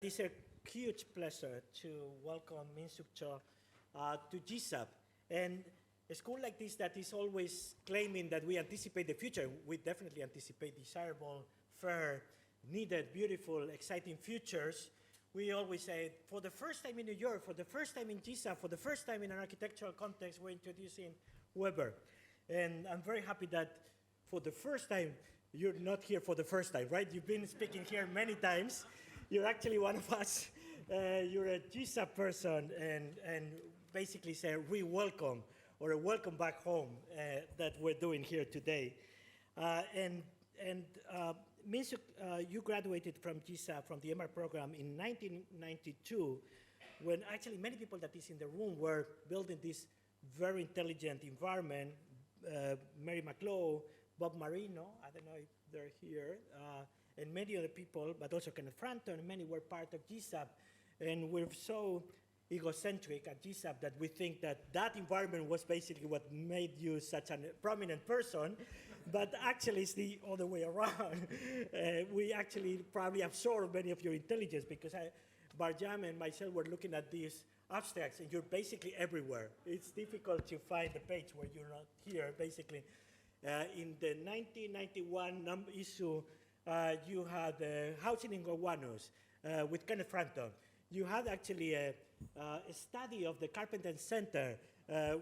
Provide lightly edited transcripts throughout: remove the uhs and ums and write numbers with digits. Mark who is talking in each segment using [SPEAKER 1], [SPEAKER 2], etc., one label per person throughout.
[SPEAKER 1] It's a huge pleasure to welcome Minsuk to GSAPP. And a school like this that is always claiming that we anticipate the future, we definitely anticipate desirable, fair, needed, beautiful, exciting futures. We always say, for the first time in New York, for the first time in GSAPP, for the first time in an architectural context, we're introducing Weber. And I'm very happy that for the first time, you're not here for the first time, right? You've been speaking here many times. You're actually one of us. You're a GSAPP person, and basically say a re-welcome or a welcome back home that we're doing here today. Minsuk, you graduated from GSAPP, from the MR program in 1992, when actually many people that is in the room were building this very intelligent environment. Mary McLeod, Bob Marino, I don't know if they're here, and many other people, but also Kenneth Frampton, many were part of GSAPP. And we're so egocentric at GSAPP that we think that that environment was basically what made you such a prominent person, but actually it's the other way around. We actually probably absorbed many of your intelligence because Barjam and myself were looking at these abstracts, and you're basically everywhere. It's difficult to find the page where you're not here, basically. In the 1991 issue, you had Housing in Gowanus with Kenneth Frampton. You had actually a study of the Carpenter Center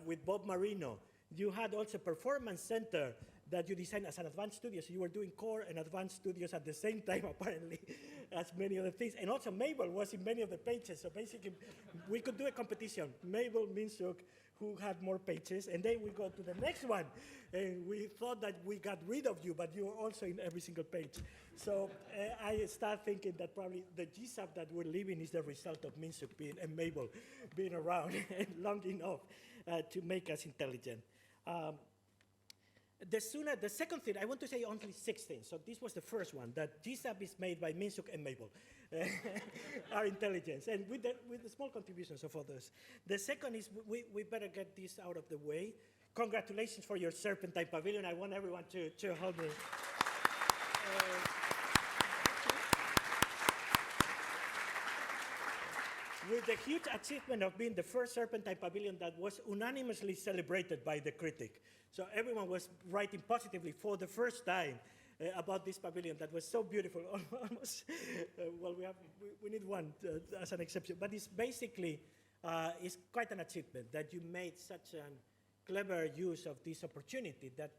[SPEAKER 1] with Bob Marino. You had also Performance Center that you designed as an advanced studio. So you were doing core and advanced studios at the same time, apparently, as many other things. And also Mabel was in many of the pages. So basically, we could do a competition. Mabel, Minsuk, who had more pages, and then we go to the next one. And we thought that we got rid of you, but you were also in every single page. So I start thinking that probably the GSAPP that we're living is the result of Minsuk and Mabel being around long enough to make us intelligent. The second thing, I want to say only 6 things. So this was the first one, that GSAPP is made by Minsuk and Mabel, our intelligence, and with the small contributions of others. The second is we better get this out of the way. Congratulations for your Serpentine Pavilion. I want everyone to help me. With the huge achievement of being the first Serpentine Pavilion that was unanimously celebrated by the critic. So everyone was writing positively for the first time about this pavilion that was so beautiful. Almost, well, we need one as an exception. But it's basically, it's quite an achievement that you made such a clever use of this opportunity that,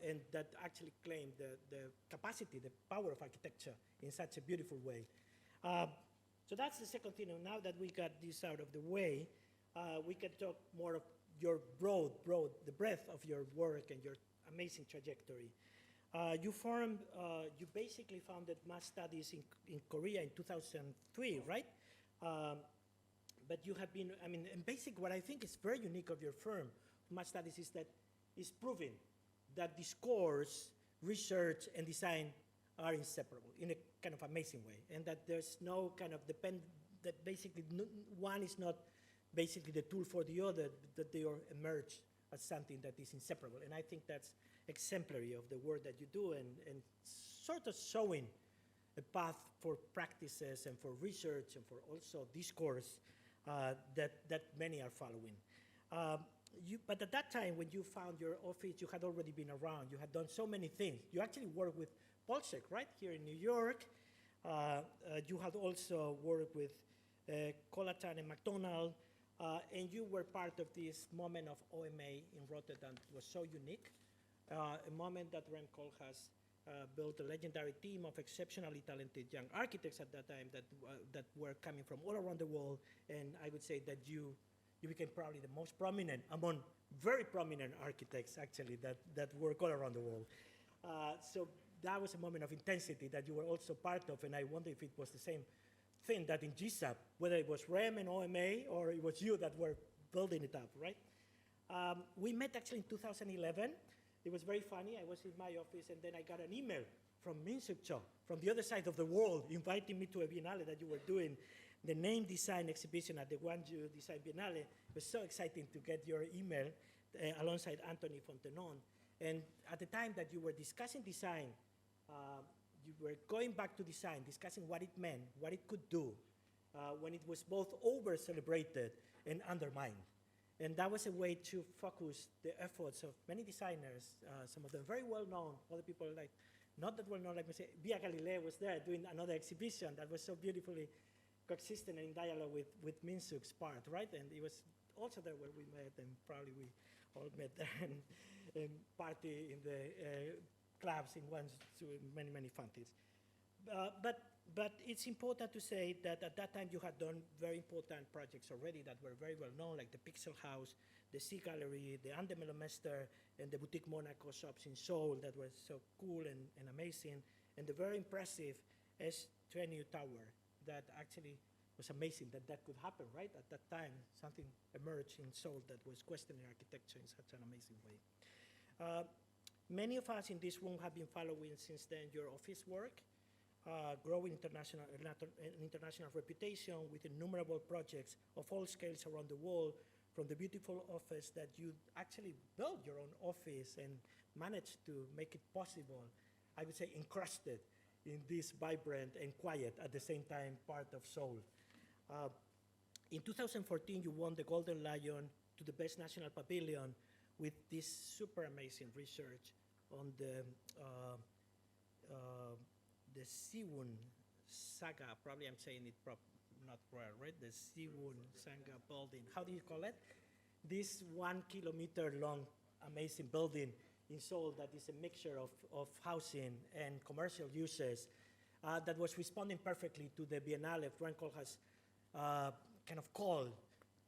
[SPEAKER 1] and that actually claimed the capacity, the power of architecture in such a beautiful way. So that's the second thing. And now that we got this out of the way, we can talk more of your the breadth of your work and your amazing trajectory. You basically founded math studies in Korea in 2003, right? But you have been, and basically what I think is very unique of your firm, math studies, is that it's proving that discourse, research, and design are inseparable in a kind of amazing way, and that there's no kind of that basically one is not basically the tool for the other, that they are emerged as something that is inseparable. And I think that's exemplary of the work that you do, and sort of showing a path for practices and for research and for also discourse that many are following. But at that time, when you found your office, you had already been around. You had done so many things. You actually worked with Polsek, right, here in New York. You had also worked with Colatan and McDonald, and you were part of this moment of OMA in Rotterdam. It was so unique, a moment that Rem Koolhaas built a legendary team of exceptionally talented young architects at that time that were coming from all around the world, and I would say that you became probably the most prominent among very prominent architects, actually, that work all around the world. So that was a moment of intensity that you were also part of, and I wonder if it was the same thing that in GSAPP, whether it was REM and OMA, or it was you that were building it up, right? We met actually in 2011. It was very funny. I was in my office, and then I got an email from Minsuk from the other side of the world, inviting me to a biennale that you were doing, the name design exhibition at the Gwangju Design Biennale. It was so exciting to get your email alongside Anthony Fontenon. And at the time that you were discussing design, you were going back to design, discussing what it meant, what it could do, when it was both over-celebrated and undermined. And that was a way to focus the efforts of many designers, some of them very well-known, other people like, not that well-known, like me say, Via Galileo was there doing another exhibition that was so beautifully consistent and in dialogue with Minsuk's part, right? And it was also there where we met, and probably we all met there and party in the clubs in one, many, many fun things. But it's important to say that at that time you had done very important projects already that were very well known, like the Pixel House, the Sea Gallery, the Andemelomester, and the Boutique Monaco shops in Seoul that were so cool and amazing, and the very impressive S20 Tower that actually was amazing that that could happen, right? At that time, something emerged in Seoul that was questioning architecture in such an amazing way. Many of us in this room have been following since then your office work, growing international reputation with innumerable projects of all scales around the world, from the beautiful office that you actually built your own office and managed to make it possible, I would say encrusted in this vibrant and quiet at the same time part of Seoul. In 2014, you won the Golden Lion to the Best National Pavilion with this super amazing research on the Siwon Saga, probably I'm saying it not right, the Siwon Saga building. How do you call it? This 1 kilometer long amazing building in Seoul that is a mixture of housing and commercial uses that was responding perfectly to the Biennale Frank has kind of called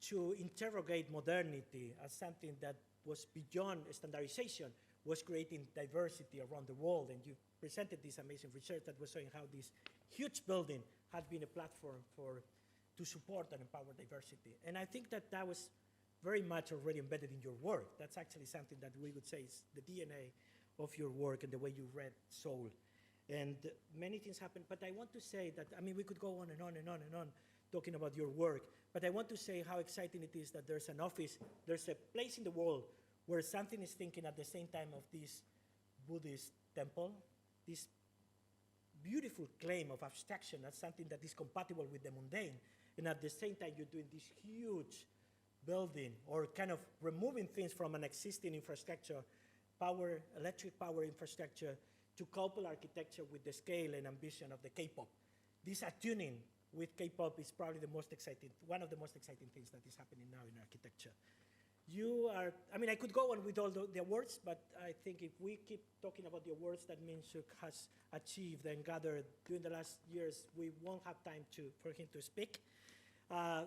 [SPEAKER 1] to interrogate modernity as something that was beyond standardization, was creating diversity around the world. And you presented this amazing research that was showing how this huge building had been a platform to support and empower diversity. And I think that that was very much already embedded in your work. That's actually something that we would say is the DNA of your work and the way you read Seoul. And many things happened, but I want to say that, I mean, we could go on and on and on and on talking about your work, but I want to say how exciting it is that there's an office, there's a place in the world where something is thinking at the same time of this Buddhist temple, this beautiful claim of abstraction as something that is compatible with the mundane, and at the same time you're doing this huge building or kind of removing things from an existing infrastructure, power, electric power infrastructure, to couple architecture with the scale and ambition of the K-pop. This attuning with K-pop is probably the most exciting, one of the most exciting things that is happening now in architecture. You are, I mean, I could go on with all the awards, but I think if we keep talking about the awards that Minsuk has achieved and gathered during the last years, we won't have time for him to speak.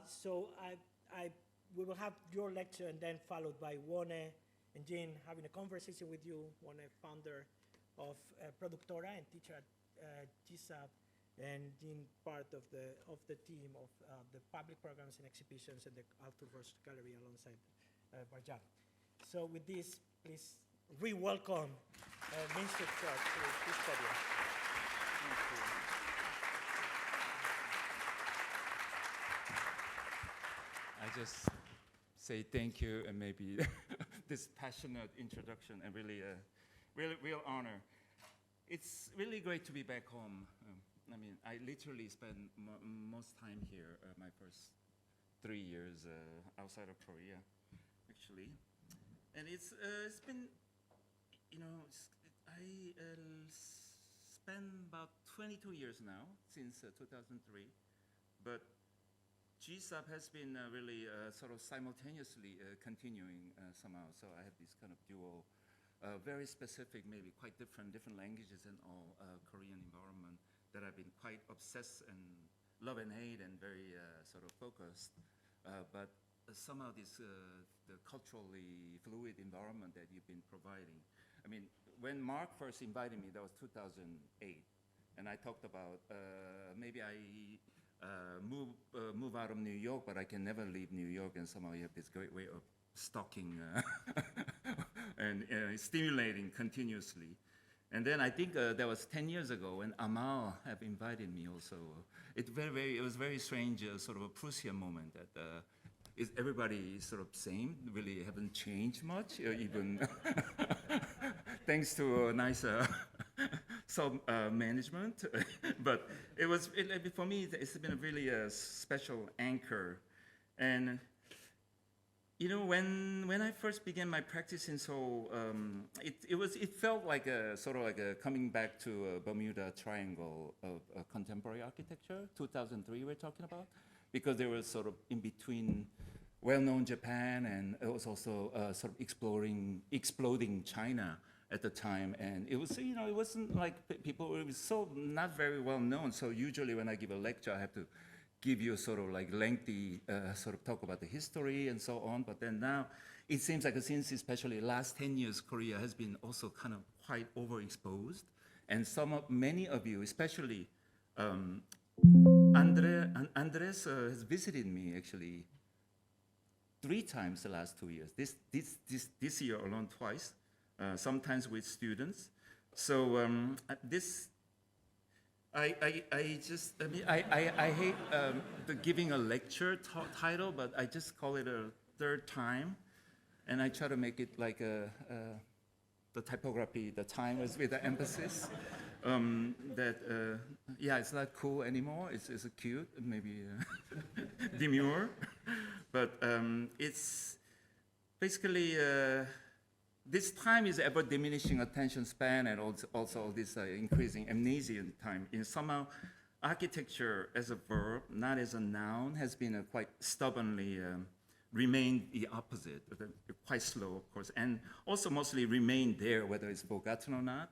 [SPEAKER 1] So we will have your lecture and then followed by Wonne and Jean having a conversation with you, Wonne, founder of Productora and teacher at GSAPP, and Jean, part of the team of the public programs and exhibitions and the Alturverse Gallery alongside Barjab. So with this, please re-welcome Minsuk to this podium.
[SPEAKER 2] Thank you. I just say thank you and maybe this passionate introduction and really real honor. It's really great to be back home. I mean, I literally spent most time here, my first 3 years outside of Korea, actually. And it's been, you know, I spent about 22 years now, since 2003. But GSAPP has been really sort of simultaneously continuing somehow. So I have this kind of dual, very specific, maybe quite different languages and all Korean environment that I've been quite obsessed and love and hate and very sort of focused. But somehow this the culturally fluid environment that you've been providing. I mean, when Mark first invited me, that was 2008, and I talked about maybe I move out of New York, but I can never leave New York, and somehow you have this great way of stalking and stimulating continuously. And then I think that was 10 years ago when Amal have invited me also. It was very strange, sort of a Prussian moment that is everybody sort of same, really haven't changed much, even thanks to a nice some management, but for me, it's been a really special anchor. And when I first began my practice in Seoul, it felt like sort of like coming back to a Bermuda Triangle of contemporary architecture. 2003 we're talking about, because they were sort of in between well-known Japan, and it was also sort of exploding China at the time. And it was, it wasn't like people, it was so not very well known. So usually when I give a lecture, I have to give you a sort of like lengthy sort of talk about the history and so on. But then now it seems like since especially the last 10 years, Korea has been also kind of quite overexposed. And many of you, especially Andres has visited me actually 3 times the last 2 years. This year alone twice, sometimes with students. So I hate the giving a lecture title, but I just call it a 3rd time, and I try to make it like the typography, the time is with the emphasis. It's not cool anymore. It's cute, maybe demure, but it's basically. This time is ever diminishing attention span, and also this increasing amnesia time. Somehow, architecture as a verb, not as a noun, has been quite stubbornly remained the opposite, quite slow, of course, and also mostly remained there, whether it's forgotten or not.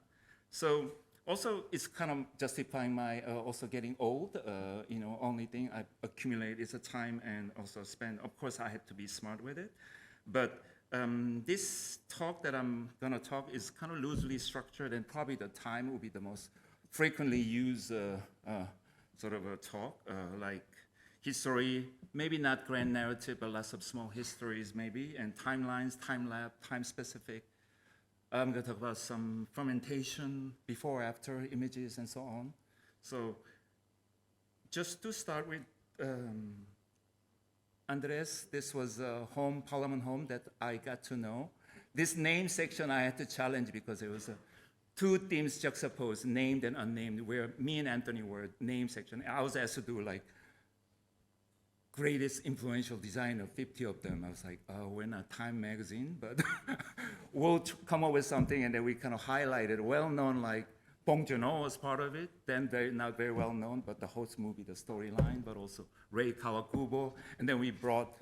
[SPEAKER 2] So also, it's kind of justifying my also getting old. Only thing I accumulate is a time and also spend. Of course, I have to be smart with it, but. This talk that I'm going to talk is kind of loosely structured, and probably the time will be the most frequently used sort of a talk, like history, maybe not grand narrative, but lots of small histories maybe, and timelines, time-lapse, time-specific. I'm going to talk about some fermentation, before, after images, and so on. So just to start with, Andres, this was a Parliament home that I got to know. This name section I had to challenge because it was 2 themes juxtaposed, named and unnamed, where me and Anthony were name section. I was asked to do like greatest influential designer, 50 of them. I was like, we're not Time magazine, but we'll come up with something, and then we kind of highlighted well-known like Bong Joon-ho was part of it, then not very well known, but the host movie, the storyline, but also Rei Kawakubo, and then we brought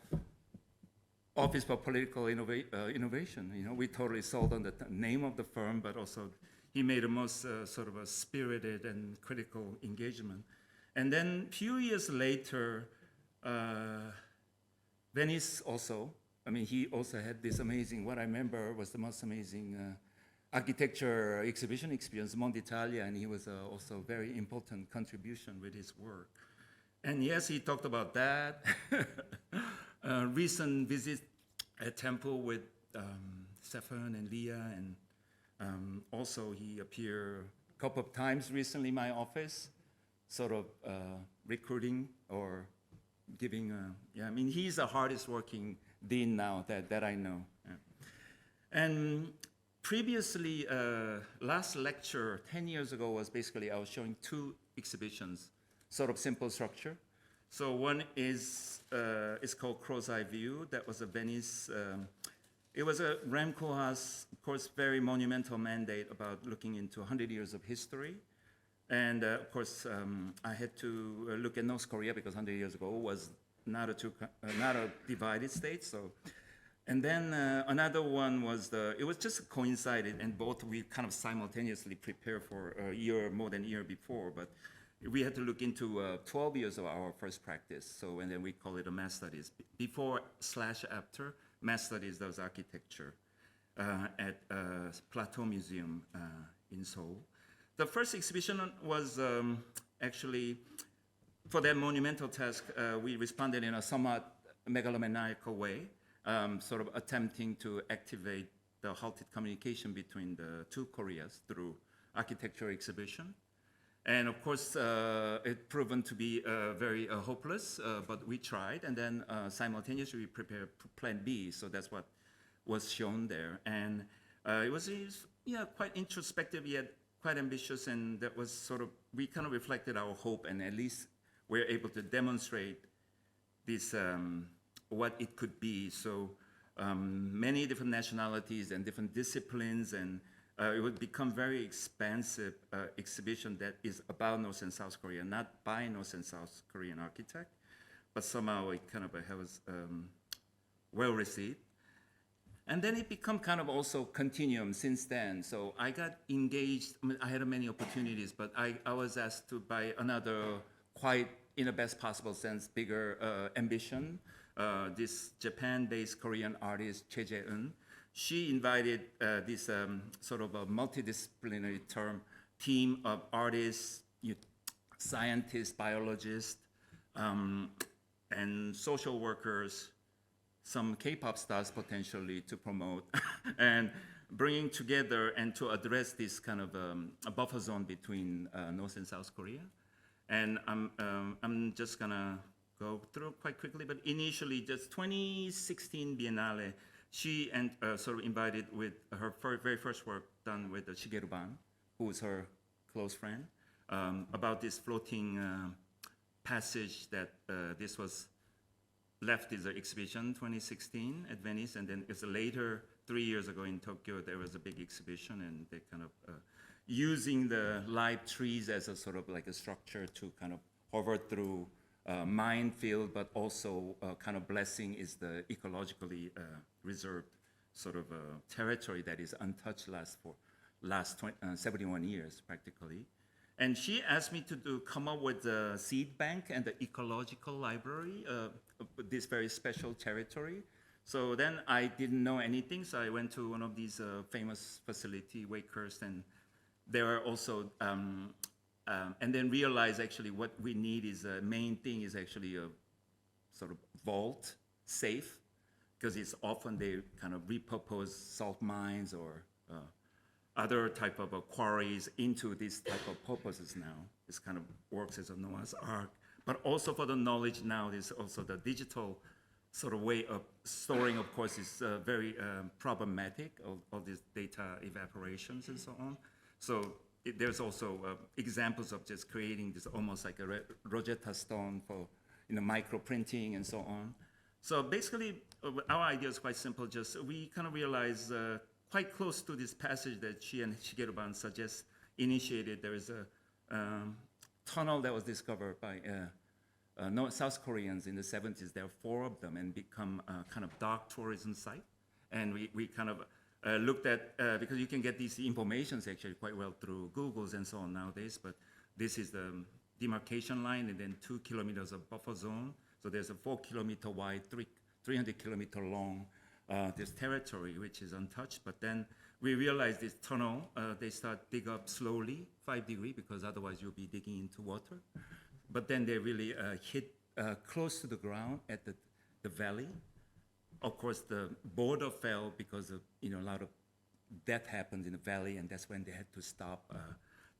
[SPEAKER 2] Office for Political Innovation. We totally sold on the name of the firm, but also he made a most sort of a spirited and critical engagement. And then a few years later, Venice also, he also had this amazing, what I remember was the most amazing architecture exhibition experience, Mont d'Italia, and he was also a very important contribution with his work. And yes, he talked about that. Recent visit at Temple with Stefan and Leah, and also he appeared a couple of times recently in my office, sort of recruiting or giving, he's the hardest working dean now that I know. Yeah. And previously, last lecture 10 years ago was basically I was showing 2 exhibitions, sort of simple structure. So one is called Crow's Eye View. That was a Venice. It was a Rem Koolhaas, of course, very monumental mandate about looking into 100 years of history. And of course, I had to look at North Korea because 100 years ago was not a divided state. So. And then another one was it was just coincided, and both we kind of simultaneously prepared for more than a year before, but we had to look into 12 years of our first practice. So, and then we call it a mass studies. Before/after, mass studies, that was architecture at Plateau Museum in Seoul. The first exhibition was actually, for that monumental task, we responded in a somewhat megalomaniacal way. Sort of attempting to activate the halted communication between the 2 Koreas through architecture exhibition. And of course, it proven to be very hopeless, but we tried. And then simultaneously, we prepared plan B. So that's what was shown there. And it was quite introspective, yet quite ambitious, and that was sort of, we kind of reflected our hope, and at least we're able to demonstrate this, what it could be. So many different nationalities and different disciplines, and it would become very expansive exhibition that is about North and South Korea, not by North and South Korean architect, but somehow it kind of was well received. And then it become kind of also continuum since then. So I got engaged, I mean, I had many opportunities, but I was asked to by another quite, in the best possible sense, bigger ambition. This Japan-based Korean artist, Jeju, she invited this sort of a multidisciplinary team of artists, scientists, biologists, and social workers, some K-pop stars potentially to promote, and bringing together and to address this kind of a buffer zone between North and South Korea. And I'm just gonna go through quite quickly, but initially, just 2016 Biennale, she sort of invited with her very first work done with Shigeru Ban, who was her close friend, about this floating passage that this was left as an exhibition 2016 at Venice, and then it's later, 3 years ago in Tokyo, there was a big exhibition, and they kind of using the live trees as a sort of like a structure to kind of hover through minefield, but also kind of blessing is the ecologically reserved sort of territory that is untouched for last 71 years practically. And she asked me to come up with the seed bank and the ecological library, this very special territory. So then I didn't know anything, so I went to one of these famous facility, Wakehurst, and there are also, and then realized actually what we need is, main thing is actually a sort of vault, safe, because it's often they kind of repurpose salt mines or other type of quarries into this type of purposes now. This kind of works as a Noah's Ark. But also for the knowledge now, there's also the digital sort of way of storing, of course, is very problematic, all these data evaporations and so on. So there's also examples of just creating this almost like a Rosetta Stone for micro printing and so on. So basically, our idea is quite simple. Just we kind of realize quite close to this passage that she and Shigeru Ban initiated. There is a tunnel that was discovered by South Koreans in the 70s. There are 4 of them, and become a kind of dark tourism site. And we kind of looked at, because you can get these informations actually quite well through Googles and so on nowadays, but this is the demarcation line, and then 2 kilometers of buffer zone. So there's a 4-kilometer wide, 300-kilometer long this territory, which is untouched. But then we realized this tunnel, they start dig up slowly, 5 degrees, because otherwise you'll be digging into water. But then they really hit close to the ground at the valley. Of course, the border fell because of a lot of death happened in the valley, and that's when they had to stop,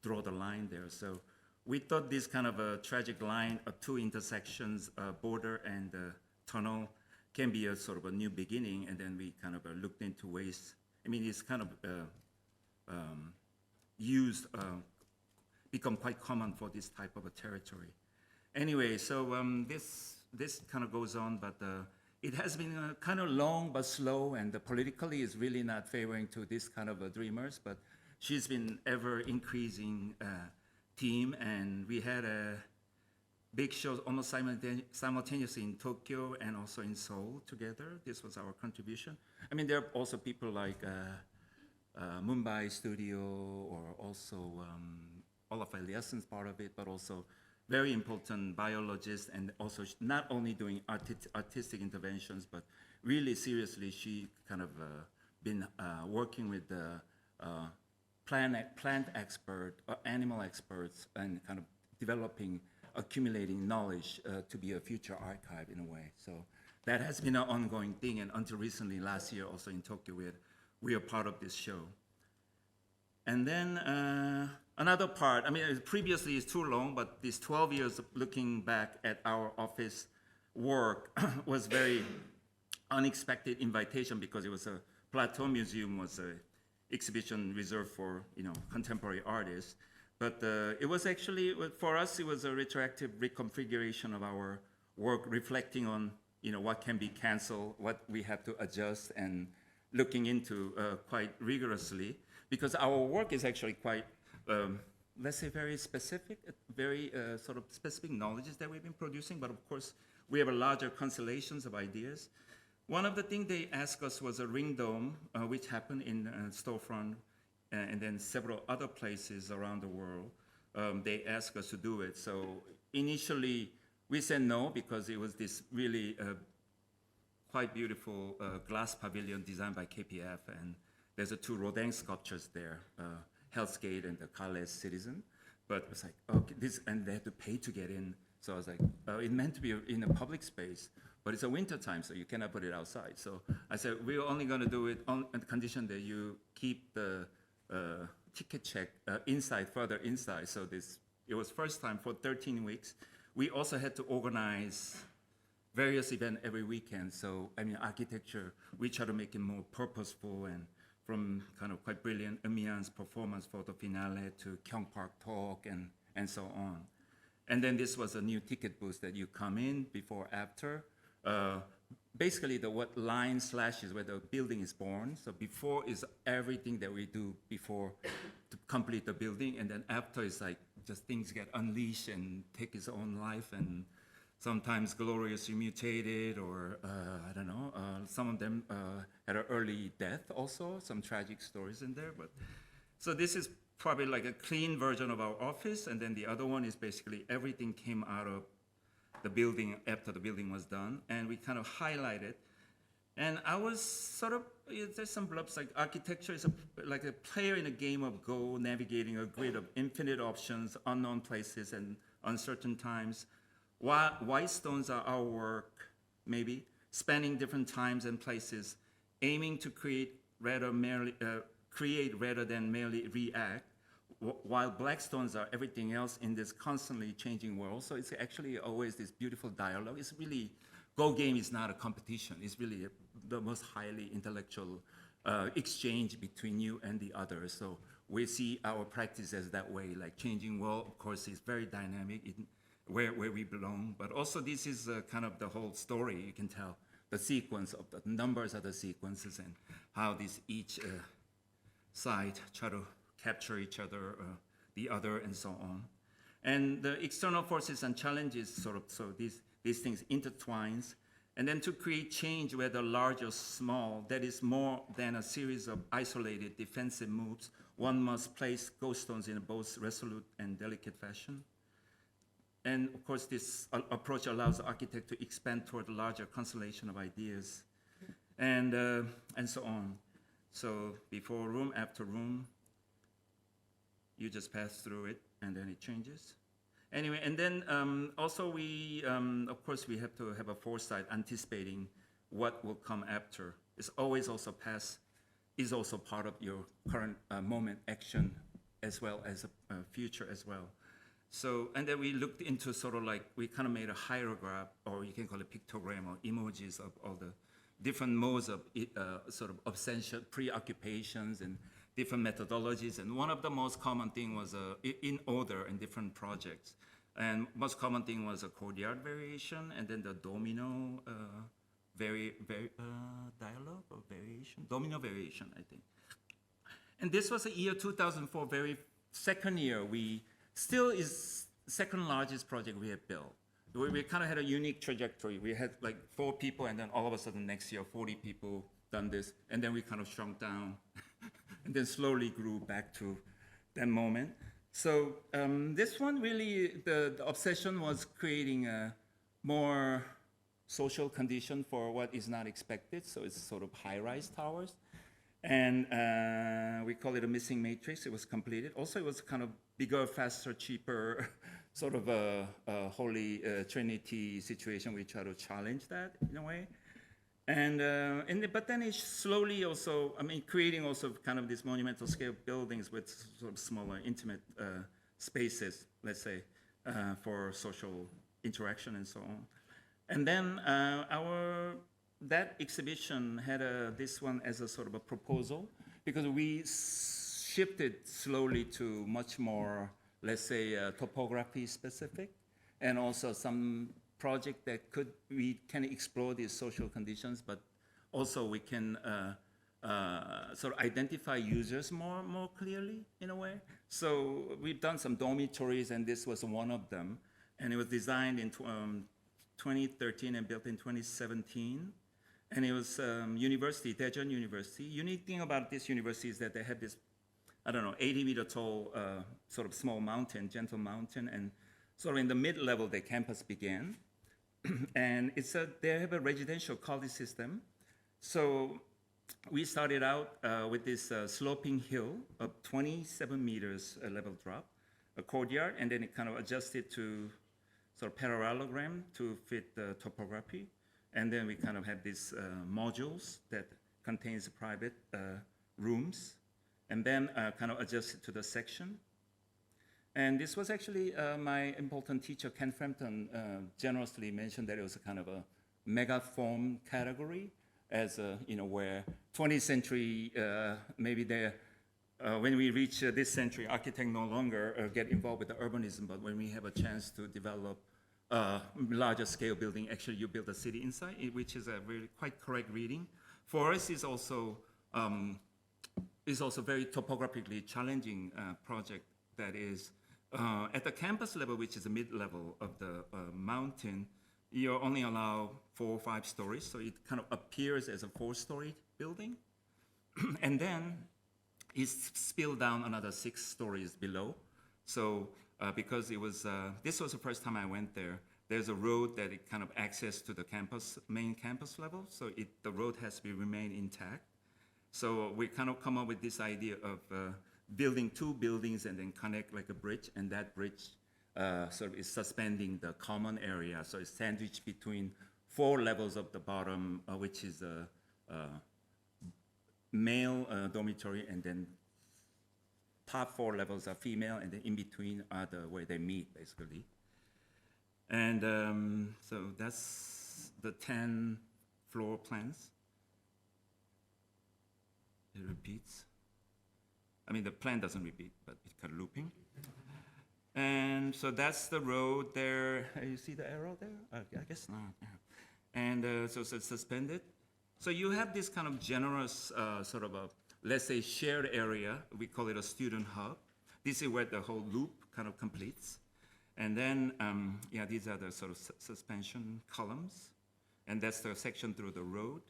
[SPEAKER 2] draw the line there. So we thought this kind of a tragic line of 2 intersections, border and tunnel, can be a sort of a new beginning. And then we kind of looked into ways. I mean, it's kind of used, become quite common for this type of a territory. Anyway, so this kind of goes on, but it has been kind of long but slow, and politically is really not favoring to this kind of dreamers, but she's been ever increasing team, and we had a big show almost simultaneously in Tokyo and also in Seoul together. This was our contribution. I mean, there are also people like Mumbai Studio, or also Olaf Eliasson's part of it, but also very important biologist, and also not only doing artistic interventions, but really seriously, she kind of been working with the plant expert, animal experts, and kind of developing, accumulating knowledge to be a future archive in a way. So that has been an ongoing thing, and until recently, last year also in Tokyo, we are part of this show. And then another part, I mean, previously it's too long, but these 12 years of looking back at our office work was very unexpected invitation, because it was a Plateau Museum was exhibition reserved for, contemporary artists. But it was actually, for us, it was a retroactive reconfiguration of our work, reflecting on, what can be canceled, what we have to adjust, and looking into quite rigorously, because our work is actually quite, let's say, very specific, very sort of specific knowledges that we've been producing, but of course, we have a larger constellations of ideas. One of the things they asked us was a ring dome, which happened in Storefront, and then several other places around the world. They asked us to do it. So initially, we said no, because it was this really quite beautiful glass pavilion designed by KPF, and there's two Rodin sculptures there, Hell's Gate and the Calais Citizen. But it was like, okay, and they had to pay to get in. So I was like, it meant to be in a public space, but it's a winter time, so you cannot put it outside. So I said, we're only going to do it on the condition that you keep the ticket check further inside. So it was first time for 13 weeks. We also had to organize various events every weekend. So, architecture, we try to make it more purposeful, and from kind of quite brilliant Emian's performance for the finale to Kyung Park talk and so on. And then this was a new ticket booth that you come in before, after. Basically, what line slashes where the building is born. So before is everything that we do before to complete the building, and then after is like just things get unleashed and take its own life, and sometimes gloriously mutated, or I don't know. Some of them had an early death also, some tragic stories in there. But so this is probably like a clean version of our office, and then the other one is basically everything came out of the building after the building was done, and we kind of highlighted. And I was sort of, there's some blurbs like architecture is like a player in a game of Go, navigating a grid of infinite options, unknown places, and uncertain times. White stones are our work, maybe, spanning different times and places, aiming to create rather than merely react, while black stones are everything else in this constantly changing world. So it's actually always this beautiful dialogue. It's really, Go game is not a competition. It's really the most highly intellectual exchange between you and the other. So we see our practice as that way, like changing world, of course, is very dynamic in where we belong. But also this is kind of the whole story. You can tell the sequence of the numbers of the sequences and how this each side try to capture each other, the other, and so on. And the external forces and challenges so these things intertwines. And then to create change, whether large or small, that is more than a series of isolated defensive moves, one must place ghost stones in a both resolute and delicate fashion. And of course, this approach allows the architect to expand toward a larger constellation of ideas, and so on. So before room, after room, you just pass through it, and then it changes. Anyway, and then also we, of course, we have to have a foresight, anticipating what will come after. It's always also past is also part of your current moment action, as well as a future as well. So, and then we looked into sort of like, we kind of made a hieroglyph, or you can call it pictogram, or emojis of all the different modes of sort of obsession, preoccupations, and different methodologies. And one of the most common thing was in order in different projects. And most common thing was a courtyard variation, and then the domino dialogue or variation, domino variation, I think. And this was the year 2004, very second year. We still is second largest project we have built. We kind of had a unique trajectory. We had like 4 people, and then all of a sudden next year, 40 people done this, and then we kind of shrunk down, and then slowly grew back to that moment. So this one really, the obsession was creating a more social condition for what is not expected. So it's sort of high-rise towers. And we call it a missing matrix. It was completed. Also, it was kind of bigger, faster, cheaper, sort of a holy trinity situation. We try to challenge that in a way. But then it slowly also, creating also kind of these monumental scale buildings with sort of smaller, intimate spaces, let's say, for social interaction and so on. And then that exhibition had this one as a sort of a proposal. because we shifted slowly to much more, let's say, topography specific, and also some project that we can explore these social conditions, but also we can sort of identify users more clearly in a way. So we've done some dormitories, and this was one of them. And it was designed in 2013 and built in 2017. And it was university, Daejeon University. Unique thing about this university is that they have this, 80-meter tall sort of small mountain, gentle mountain, and sort of in the mid-level, the campus began. And they have a residential college system. So we started out with this sloping hill of 27 meters level drop, a courtyard, and then it kind of adjusted to sort of parallelogram to fit the topography. And then we kind of had these modules that contains private rooms, and then kind of adjusted to the section. And this was actually my important teacher, Ken Frampton, generously mentioned that it was a kind of a megaform category, as where 20th century, maybe when we reach this century, architects no longer get involved with the urbanism, but when we have a chance to develop larger scale building, actually you build a city inside, which is a really quite correct reading. For us, is also very topographically challenging project that is at the campus level, which is the mid-level of the mountain. You only allow 4 or 5 stories, so it kind of appears as a 4-story building. And then it's spilled down another 6 stories below. So because this was the first time I went there, there's a road that it kind of access to the campus, main campus level, so the road has to remain intact. So we kind of come up with this idea of building 2 buildings and then connect like a bridge, and that bridge sort of is suspending the common area. So it's sandwiched between 4 levels of the bottom, which is a male dormitory, and then top 4 levels are female, and then in between are where they meet, basically. And so that's the 10 floor plans. It repeats. I mean, the plan doesn't repeat, but it's kind of looping. And so that's the road there. You see the arrow there? I guess not. Yeah. And so it's suspended. So you have this kind of generous sort of a, let's say, shared area. We call it a student hub. This is where the whole loop kind of completes. And then, these are the sort of suspension columns. And that's the section through the road.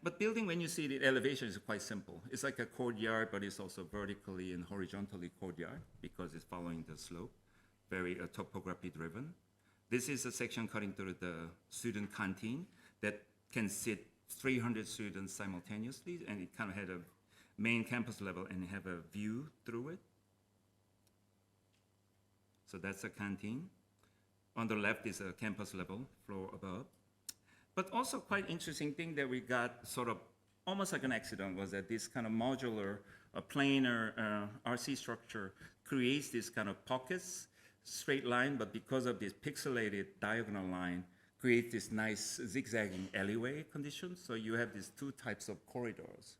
[SPEAKER 2] But building, when you see the elevation, is quite simple. It's like a courtyard, but it's also vertically and horizontally courtyard because it's following the slope, very topography driven. This is a section cutting through the student canteen that can sit 300 students simultaneously, and it kind of had a main campus level and have a view through it. So that's a canteen. On the left is a campus level, floor above. But also quite interesting thing that we got sort of almost like an accident was that this kind of modular, planar RC structure creates this kind of pockets, straight line, but because of this pixelated diagonal line, creates this nice zigzagging alleyway condition. So you have these 2 types of corridors.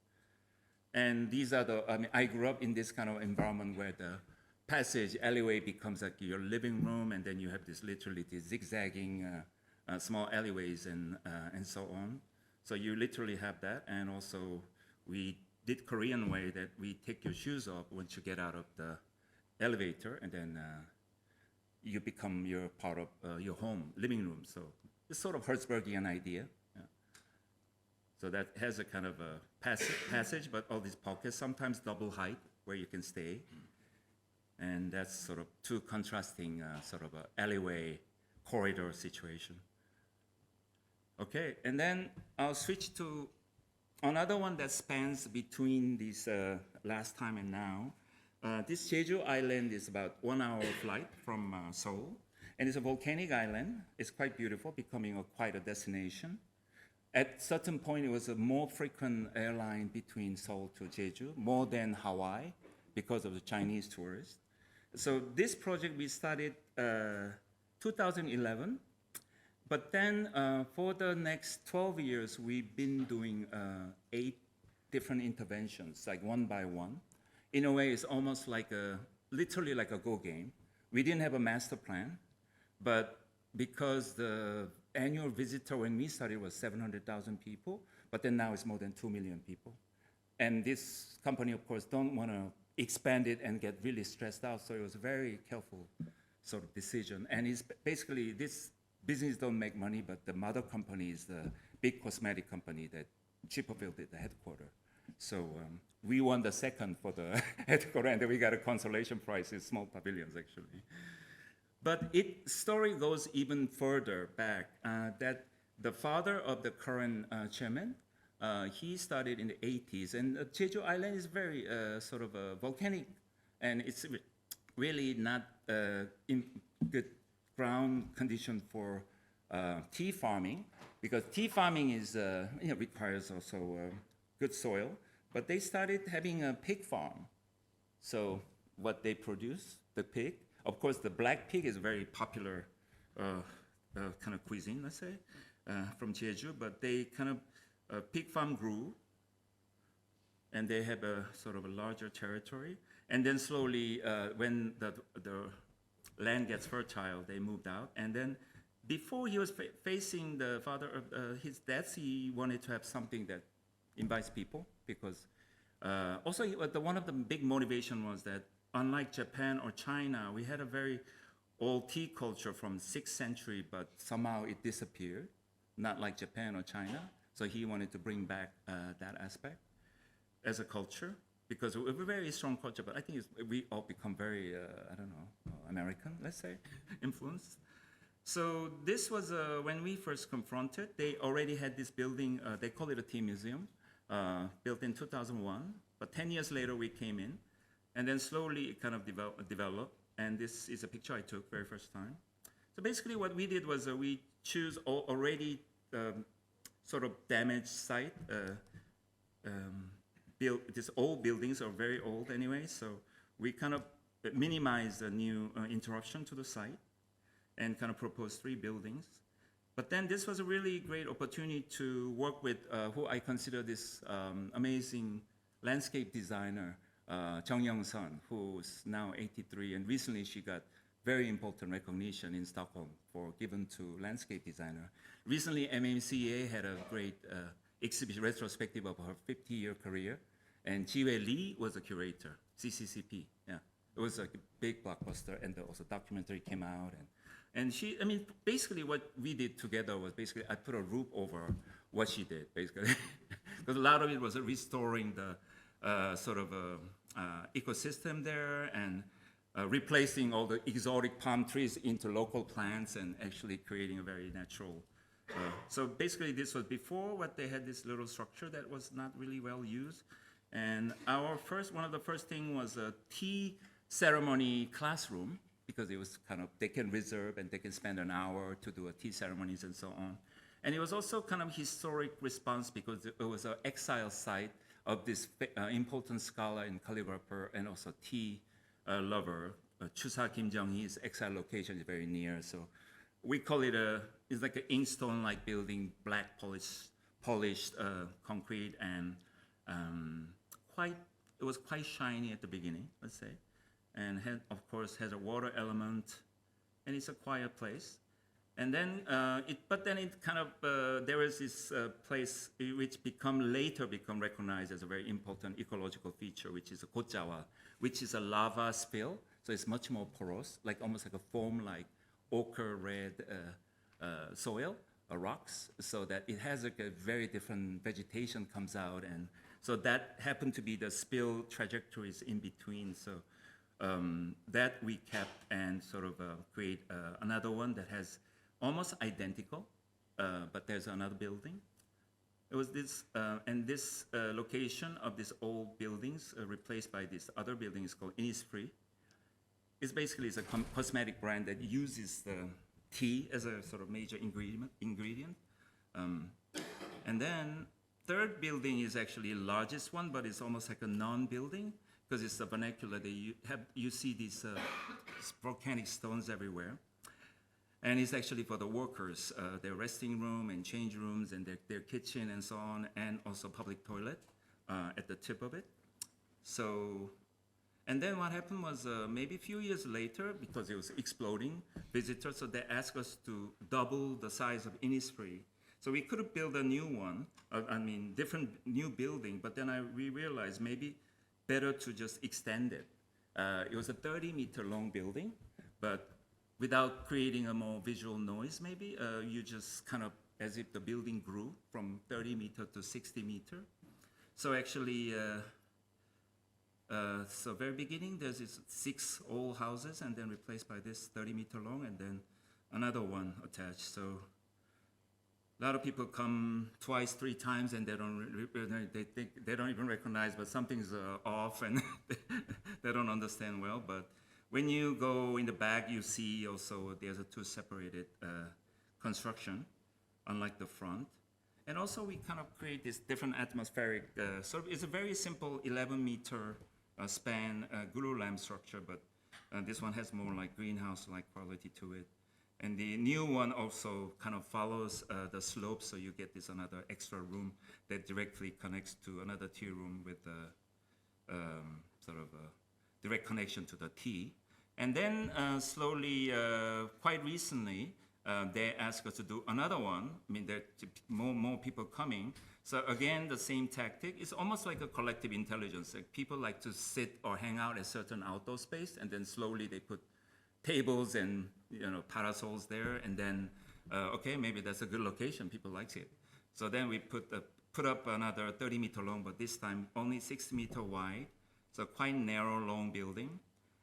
[SPEAKER 2] And these are I grew up in this kind of environment where the passage alleyway becomes like your living room, and then you have this literally this zigzagging small alleyways and so on. So you literally have that, and also we did Korean way that we take your shoes off once you get out of the elevator, and then you become your part of your home, living room. So it's sort of Hertzbergian idea. Yeah. So that has a kind of a passage, but all these pockets, sometimes double height where you can stay. And that's sort of 2 contrasting sort of a alleyway corridor situation. Okay, and then I'll switch to another one that spans between this last time and now. This Jeju Island is about 1 hour flight from Seoul, and it's a volcanic island. It's quite beautiful, becoming quite a destination. At certain point, it was a more frequent airline between Seoul to Jeju, more than Hawaii, because of the Chinese tourists. So this project we started 2011. But then for the next 12 years, we've been doing 8 different interventions, like one by one. In a way, it's almost like literally like a Go game. We didn't have a master plan, but because the annual visitor when we started was 700,000 people, but then now it's more than 2 million people. And this company, of course, don't want to expand it and get really stressed out, so it was a very careful sort of decision. And it's basically, this business don't make money, but the mother company is the big cosmetic company that Chipperfield did the headquarters. So we won the second for the headquarters, and then we got a consolation prize in small pavilions, actually. But story goes even further back, that the father of the current chairman, he started in the 80s, and Jeju Island is very sort of volcanic, and it's really not in good ground condition for tea farming, because tea farming is requires also good soil. But they started having a pig farm. So what they produce, the pig, of course, the black pig is a very popular kind of cuisine, let's say, from Jeju. But they kind of pig farm grew, and they have a sort of a larger territory. And then slowly, when the land gets fertile, they moved out. And then before he was facing the father of his death, he wanted to have something that invites people, because also one of the big motivation was that unlike Japan or China, we had a very old tea culture from 6th century, but somehow it disappeared, not like Japan or China. So he wanted to bring back that aspect as a culture, because we have a very strong culture, but I think we all become very, I don't know, American, let's say, influenced. So this was when we first confronted, they already had this building, they call it a tea museum, built in 2001, but 10 years later we came in, and then slowly it kind of developed, and this is a picture I took very first time. So basically what we did was we choose already sort of damaged site, these old buildings are very old anyway, so we kind of minimize a new interruption to the site and kind of propose 3 buildings. But then this was a really great opportunity to work with who I consider this amazing landscape designer, Jung Young-sun, who's now 83, and recently she got very important recognition in Stockholm for given to landscape designer. Recently, MMCA had a great exhibition retrospective of her 50-year career, and Ji-Wei Lee was a curator, GSAPP, yeah. It was a big blockbuster, and also documentary came out, and she, I mean, basically what we did together was basically I put a roof over what she did, basically. Because a lot of it was restoring the sort of ecosystem there, and replacing all the exotic palm trees into local plants, and actually creating a very natural. So basically this was before what they had this little structure that was not really well used. And one of the first thing was a tea ceremony classroom, because it was kind of, they can reserve and they can spend an hour to do a tea ceremonies and so on. And it was also kind of historic response, because it was an exile site of this important scholar and calligrapher and also tea lover. Chusa Kim Jung-hee's exile location is very near. So we call it it's like an inkstone-like building, black polished concrete, and it was quite shiny at the beginning, let's say. And of course has a water element, and it's a quiet place. And then but then it kind of there is this place which later become recognized as a very important ecological feature, which is a Gojawa, which is a lava spill. So it's much more porous, like almost like a foam-like ochre red soil or rocks, so that it has like a very different vegetation comes out, and so that happened to be the spill trajectories in between. So that we kept and sort of create another one that has almost identical, but there's another building. It was this, and this location of these old buildings replaced by this other building is called Innisfree. It's basically a cosmetic brand that uses the tea as a sort of major ingredient. And then third building is actually the largest one, but it's almost like a non-building, because it's a vernacular. You see these volcanic stones everywhere. And it's actually for the workers, their resting room and change rooms and their kitchen and so on, and also public toilet at the tip of it. So, and then what happened was maybe a few years later, because it was exploding visitors, so they asked us to double the size of Innisfree. So we could have built a new one, different new building, but then we realized maybe better to just extend it. It was a 30-meter long building, but without creating a more visual noise, maybe, you just kind of, as if the building grew from 30 meter to 60 meter. So actually, so very beginning, there's this 6 old houses and then replaced by this 30-meter long and then another one attached. So a lot of people come twice, 3 times and they don't even recognize, but something's off and they don't understand well. But when you go in the back, you see also there's a 2 separated construction, unlike the front. And also we kind of create this different atmospheric, it's a very simple 11-meter span guru lamp structure, but this one has more like greenhouse-like quality to it. And the new one also kind of follows the slope, so you get this another extra room that directly connects to another tea room with sort of a direct connection to the tea. And then slowly, quite recently, they asked us to do another one. I mean, there are more people coming. So again, the same tactic. It's almost like a collective intelligence. Like people like to sit or hang out at certain outdoor space, and then slowly they put tables and parasols there, and then okay, maybe that's a good location. People like it. So then we put up another 30-meter long, but this time only 60-meter wide. So quite narrow, long building.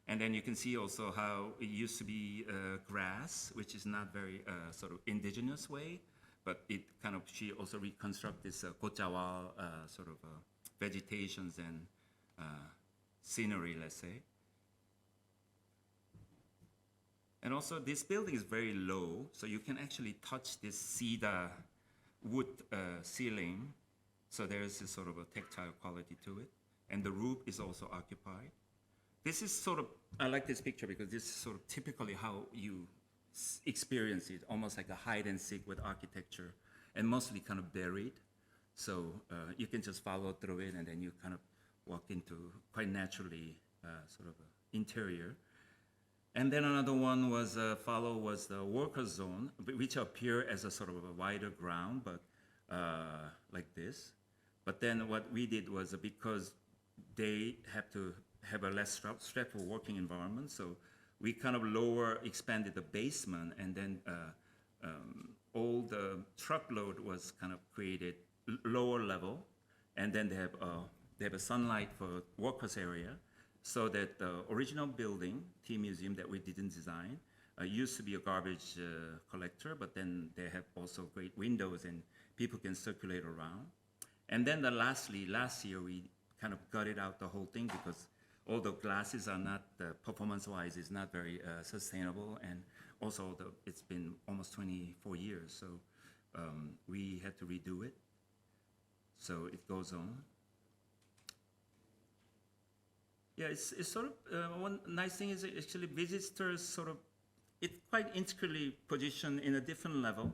[SPEAKER 2] And then you can see also how it used to be grass, which is not very sort of indigenous way, but it kind of, she also reconstruct this Gochawa sort of vegetations and scenery, let's say. And also this building is very low, so you can actually touch this cedar wood ceiling. So there's this sort of a tactile quality to it. And the roof is also occupied. This is sort of, I like this picture because this is sort of typically how you experience it, almost like a hide and seek with architecture, and mostly kind of buried. So you can just follow through it, and then you kind of walk into quite naturally sort of interior. And then another one was the worker zone, which appear as a sort of a wider ground, but like this. But then what we did was because they have to have a less stressful working environment, so we kind of expanded the basement, and then all the truckload was kind of created lower level, and then they have a sunlight for workers area, so that the original building, Tea Museum, that we didn't design, used to be a garbage collector, but then they have also great windows and people can circulate around. And then last year we kind of gutted out the whole thing because all the glasses are not, performance-wise, is not very sustainable, and also it's been almost 24 years, so we had to redo it. So it goes on. Yeah, it's sort of, one nice thing is actually visitors sort of, it's quite intricately positioned in a different level,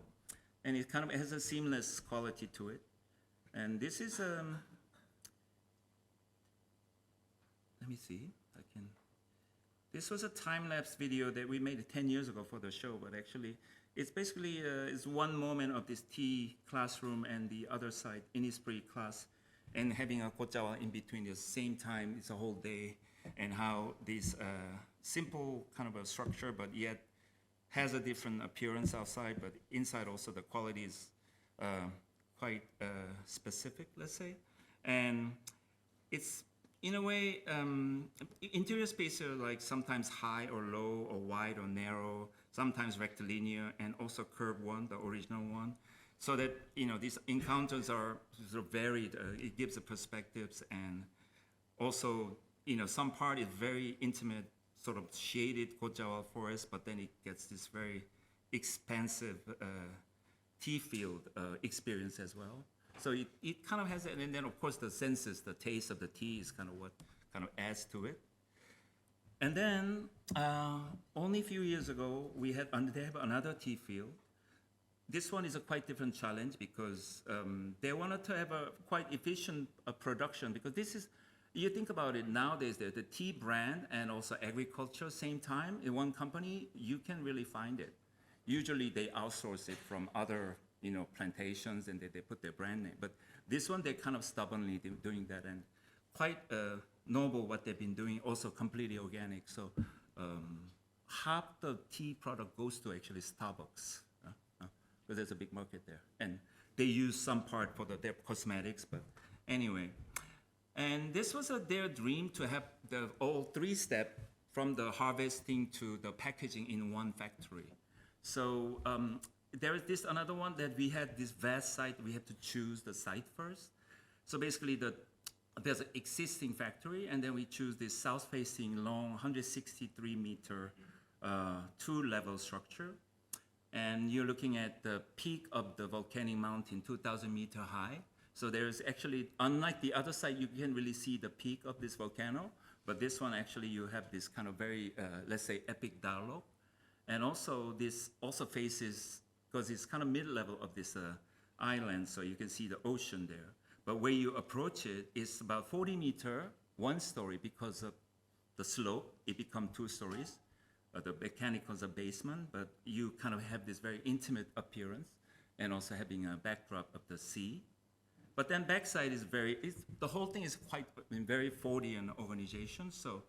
[SPEAKER 2] and it kind of has a seamless quality to it. And this is, let me see, this was a time-lapse video that we made 10 years ago for the show, but actually, it's basically, it's one moment of this tea classroom and the other side, Innisfree class, and having a Gochawa in between at the same time, it's a whole day, and how this simple kind of a structure, but yet has a different appearance outside, but inside also the quality is quite specific, let's say. And it's, in a way, interior spaces are like sometimes high or low or wide or narrow, sometimes rectilinear, and also curved one, the original one. So that, these encounters are sort of varied. It gives the perspectives, and also, some part is very intimate, sort of shaded Gochawa forest, but then it gets this very expansive tea field experience as well. So it kind of has, and then of course the senses, the taste of the tea is kind of what kind of adds to it. And then only a few years ago, they have another tea field. This one is a quite different challenge because they wanted to have a quite efficient production, because this is, you think about it nowadays, the tea brand and also agriculture same time in one company, you can really find it. Usually they outsource it from other plantations, and they put their brand name. But this one, they're kind of stubbornly doing that, and quite noble what they've been doing, also completely organic. So half the tea product goes to actually Starbucks, because there's a big market there. And they use some part for their cosmetics, but anyway. And this was their dream to have the all three steps from the harvesting to the packaging in one factory. So there is this another one that we had this vast site. We had to choose the site first. So basically there's an existing factory, and then we choose this south-facing long 163-meter two-level structure. And you're looking at the peak of the volcanic mountain, 2,000-meter high. So there's actually, unlike the other side, you can really see the peak of this volcano. But this one, actually, you have this kind of very, let's say, epic dialogue. And also, this also faces, because it's kind of mid-level of this island, so you can see the ocean there. But where you approach it, it's about 40 meter, one story, because of the slope, it becomes 2 stories. The mechanicals are basement, but you kind of have this very intimate appearance, and also having a backdrop of the sea. But then backside is the whole thing is quite very Fordian organization. So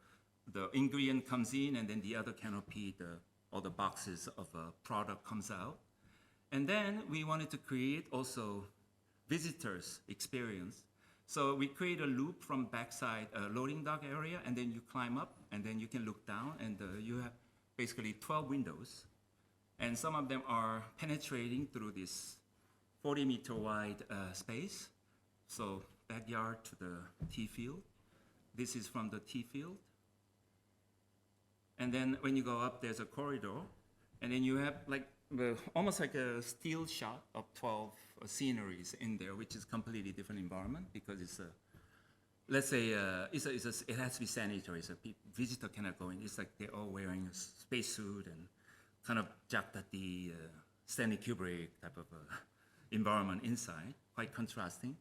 [SPEAKER 2] the ingredient comes in, and then the other canopy, all the boxes of a product comes out. And then we wanted to create also visitors experience. So we create a loop from backside loading dock area, and then you climb up, and then you can look down, and you have basically 12 windows. And some of them are penetrating through this 40-meter wide space. So backyard to the tea field. This is from the tea field. And then when you go up, there's a corridor. And then you have like almost like a still shot of 12 sceneries in there, which is completely different environment, because it's a, let's say, it has to be sanitary, so visitor cannot go in. It's like they're all wearing a spacesuit and kind of Jacques Tati, Stanley Kubrick type of environment inside, quite contrasting.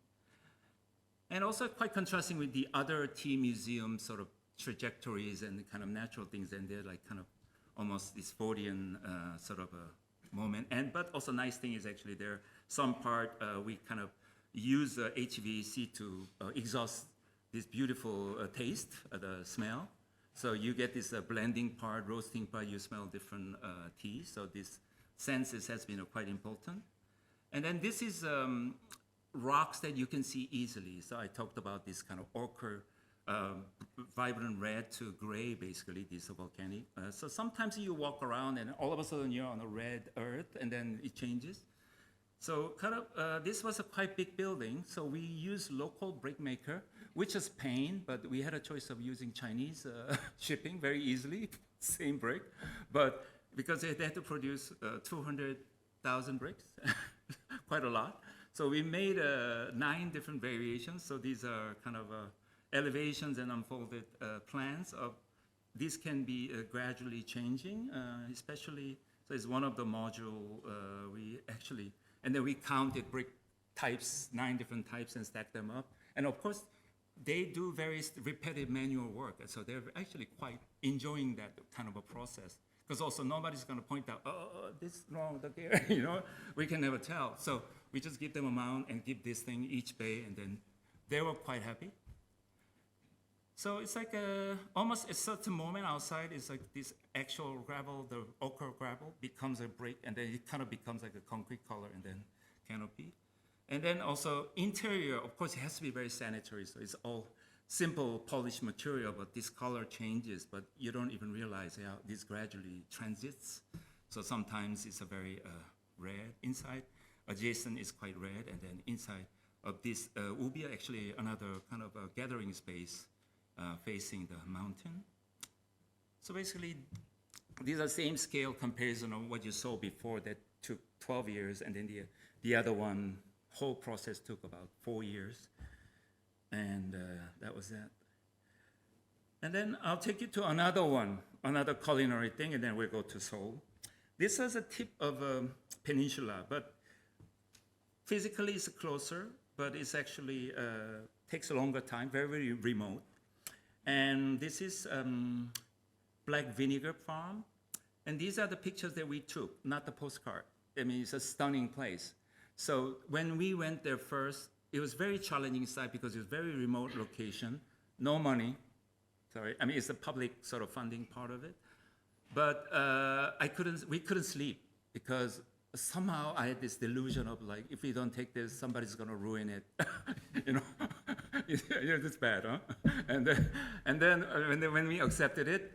[SPEAKER 2] And also quite contrasting with the other tea museum sort of trajectories and kind of natural things, and they're like kind of almost this Fordian sort of a moment. But also nice thing is actually there, some part we kind of use HVAC to exhaust this beautiful taste, the smell. So you get this blending part, roasting part, you smell different tea. So this senses has been quite important. And then this is rocks that you can see easily. So I talked about this kind of ochre, vibrant red to gray, basically, these are volcanic. So sometimes you walk around and all of a sudden you're on a red earth, and then it changes. So kind of, this was a quite big building. So we used local brick maker, which is pain, but we had a choice of using Chinese shipping very easily, same brick. But because they had to produce 200,000 bricks, quite a lot. So we made 9 different variations. So these are kind of elevations and unfolded plans of, this can be gradually changing, especially, so it's one of the module we actually, and then we counted brick types, 9 different types, and stacked them up. And of course, they do very repetitive manual work, and so they're actually quite enjoying that kind of a process. Because also nobody's going to point out, oh, this is wrong, there, you know, we can never tell. So we just give them a mount and give this thing each bay, and then they were quite happy. So it's like almost a certain moment outside is like this actual gravel, the ochre gravel becomes a brick, and then it kind of becomes like a concrete color, and then canopy. And then also interior, of course, it has to be very sanitary, so it's all simple polished material, but this color changes, but you don't even realize how this gradually transits. So sometimes it's a very red inside, adjacent is quite red, and then inside of this will be actually another kind of a gathering space facing the mountain. So basically, these are same scale comparison of what you saw before that took 12 years, and then the other one, whole process took about 4 years. And that was that. And then I'll take you to another one, another culinary thing, and then we'll go to Seoul. This is a tip of a peninsula, but physically it's closer, but it's actually takes a longer time, very, very remote. And this is black vinegar farm. And these are the pictures that we took, not the postcard. I mean, it's a stunning place. So when we went there first, it was very challenging site because it's a very remote location, no money. Sorry, I mean, it's the public sort of funding part of it. But we couldn't sleep because somehow I had this delusion of like, if we don't take this, somebody's gonna ruin it. You know, it's bad, huh? And then when we accepted it,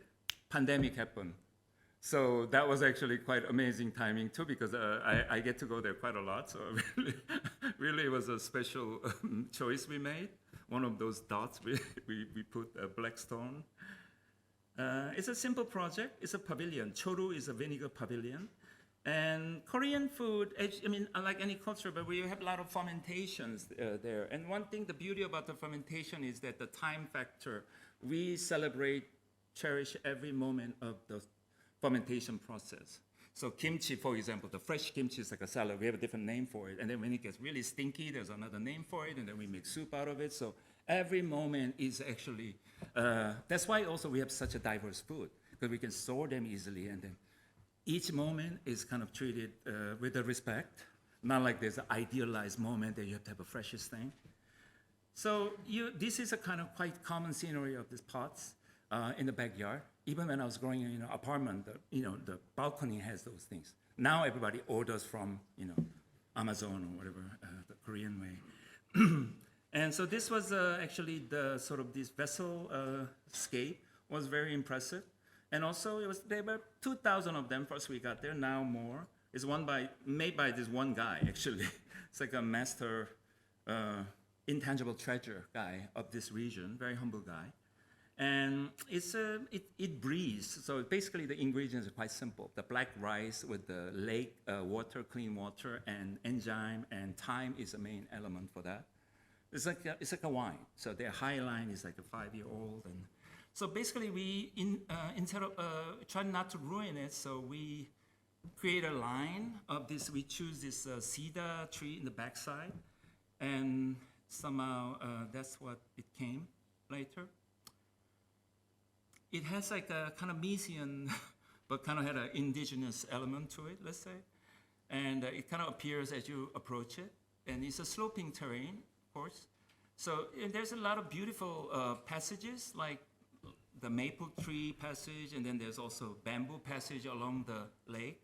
[SPEAKER 2] pandemic happened. So that was actually quite amazing timing too, because I get to go there quite a lot. So really it was a special choice we made. One of those dots we put a black stone. It's a simple project. It's a pavilion. Choru is a vinegar pavilion. And Korean food, I mean, unlike any culture, but we have a lot of fermentations there. And one thing, the beauty about the fermentation is that the time factor, we celebrate, cherish every moment of the fermentation process. So kimchi, for example, the fresh kimchi is like a salad. We have a different name for it. And then when it gets really stinky, there's another name for it. And then we make soup out of it. So every moment is actually, that's why also we have such a diverse food, because we can store them easily. And then each moment is kind of treated with a respect. Not like there's an idealized moment that you have to have a freshest thing. So this is a kind of quite common scenery of these pots in the backyard. Even when I was growing in an apartment, the balcony has those things. Now everybody orders from, Amazon or whatever, the Korean way. And so this was actually the sort of this vessel scape was very impressive. And also there were 2,000 of them first we got there, now more. It's made by this one guy, actually. It's like a master intangible treasure guy of this region, very humble guy. And it breathes. So basically the ingredients are quite simple. The black rice with the lake water, clean water, and enzyme and thyme is the main element for that. It's like a wine. So their high line is like a 5-year-old. And so basically we, instead of try not to ruin it, so we create a line of this. We choose this cedar tree in the backside. And somehow that's what it came later. It has like a kind of Mesian, but kind of had an indigenous element to it, let's say. And it kind of appears as you approach it. And it's a sloping terrain, of course. So there's a lot of beautiful passages, like the maple tree passage, and then there's also bamboo passage along the lake.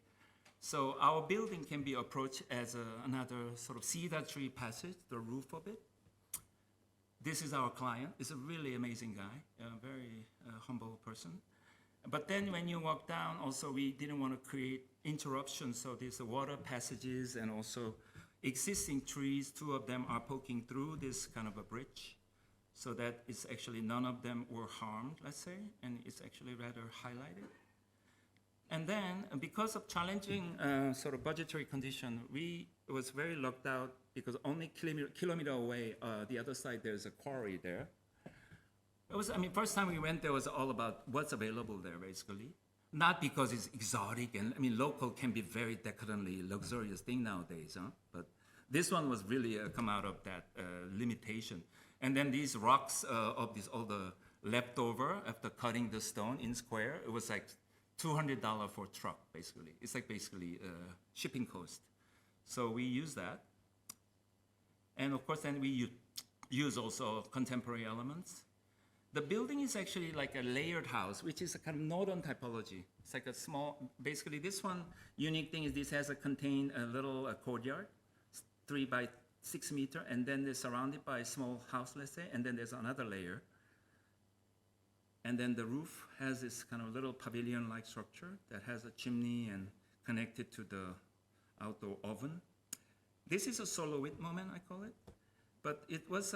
[SPEAKER 2] So our building can be approached as another sort of cedar tree passage, the roof of it. This is our client. He's a really amazing guy, a very humble person. But then when you walk down, also we didn't want to create interruptions. So there's the water passages and also existing trees. 2 of them are poking through this kind of a bridge. So that it's actually none of them were harmed, let's say, and it's actually rather highlighted. And then because of challenging sort of budgetary condition, we was very locked out because only kilometer away, the other side, there's a quarry there. It was, first time we went there was all about what's available there, basically. Not because it's exotic, and local can be very decadently luxurious thing nowadays, huh? But this one was really come out of that limitation. And then these rocks of all the leftover after cutting the stone in square, it was like $200 for a truck, basically. It's like basically shipping cost. So we use that. And of course, then we use also contemporary elements. The building is actually like a layered house, which is a kind of northern typology. It's like a small, basically this one, unique thing is this has contained a little courtyard, 3 by 6 meter, and then they're surrounded by a small house, let's say, and then there's another layer. And then the roof has this kind of little pavilion-like structure that has a chimney and connected to the outdoor oven. This is a solo-wit moment, I call it. But it was,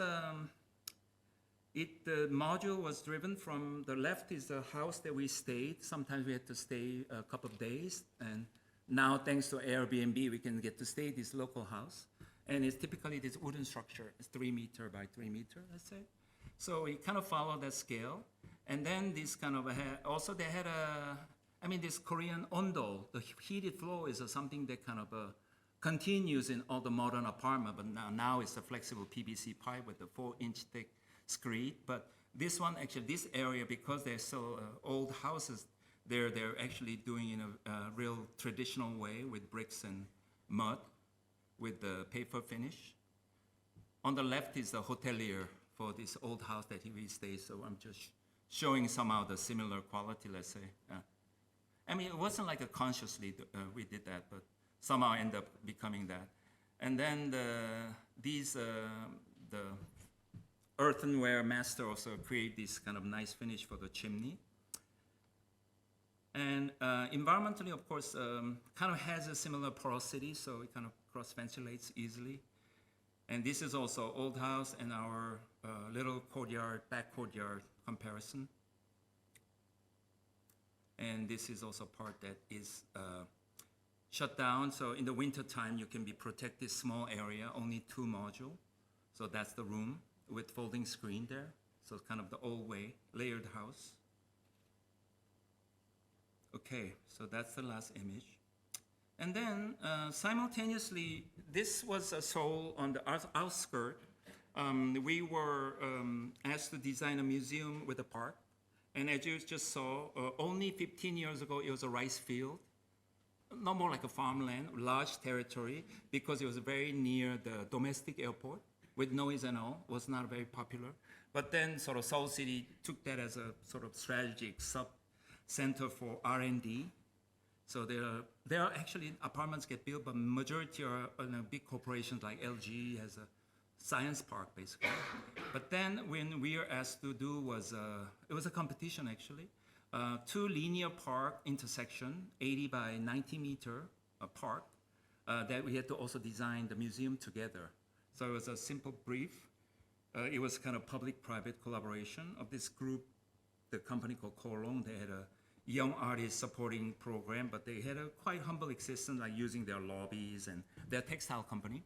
[SPEAKER 2] the module was driven from the left is the house that we stayed. Sometimes we had to stay a couple of days. And now, thanks to Airbnb, we can get to stay this local house. And it's typically this wooden structure. It's 3 meter by 3 meter, let's say. So we kind of follow that scale. And then this kind of, also they had this Korean ondol, the heated floor is something that kind of continues in all the modern apartment, but now it's a flexible PVC pipe with a 4-inch thick screed. But this one, actually, this area, because they're so old houses, they're actually doing in a real traditional way with bricks and mud with the paper finish. On the left is the hotelier for this old house that he stays, so I'm just showing somehow the similar quality, let's say. I mean, it wasn't like a consciously we did that, but somehow end up becoming that. And then the earthenware master also create this kind of nice finish for the chimney. And environmentally, of course, kind of has a similar porosity, so it kind of cross-ventilates easily. And this is also old house and our little courtyard, back courtyard comparison. And this is also part that is shut down. So in the winter time, you can be protected small area, only 2 modules. So that's the room with folding screen there. So it's kind of the old way, layered house. Okay, so that's the last image. And then simultaneously, this was a Seoul on the outskirts. We were asked to design a museum with a park. And as you just saw, only 15 years ago, it was a rice field. No more like a farmland, large territory, because it was very near the domestic airport with noise and all, was not very popular. But then sort of Seoul City took that as a sort of strategic sub-center for R&D. So there are actually apartments get built, but majority are big corporations like LG has a science park basically. But then when we were asked to do it was a competition actually. 2 linear park intersection, 80 by 90 meter park, that we had to also design the museum together. So it was a simple brief. It was kind of public-private collaboration of this group, the company called Kolong. They had a young artist supporting program, but they had a quite humble existence, like using their lobbies and their textile company.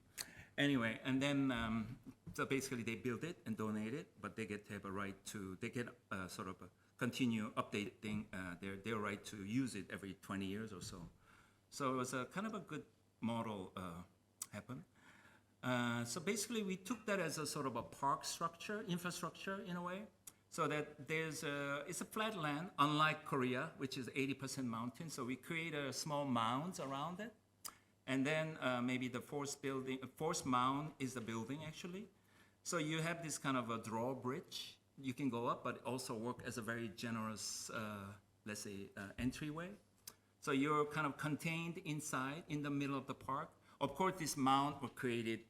[SPEAKER 2] Anyway, and then, so basically they build it and donate it, but they get to have a right to, they get sort of continue updating their right to use it every 20 years or so. So it was a kind of a good model happen. So basically we took that as a sort of a park structure, infrastructure in a way, so that it's a flat land, unlike Korea, which is 80% mountain. So we create small mounds around it. And then maybe the fourth mound is the building actually. So you have this kind of a drawbridge. You can go up, but also work as a very generous, let's say, entryway. So you're kind of contained inside, in the middle of the park. Of course, this mound was created,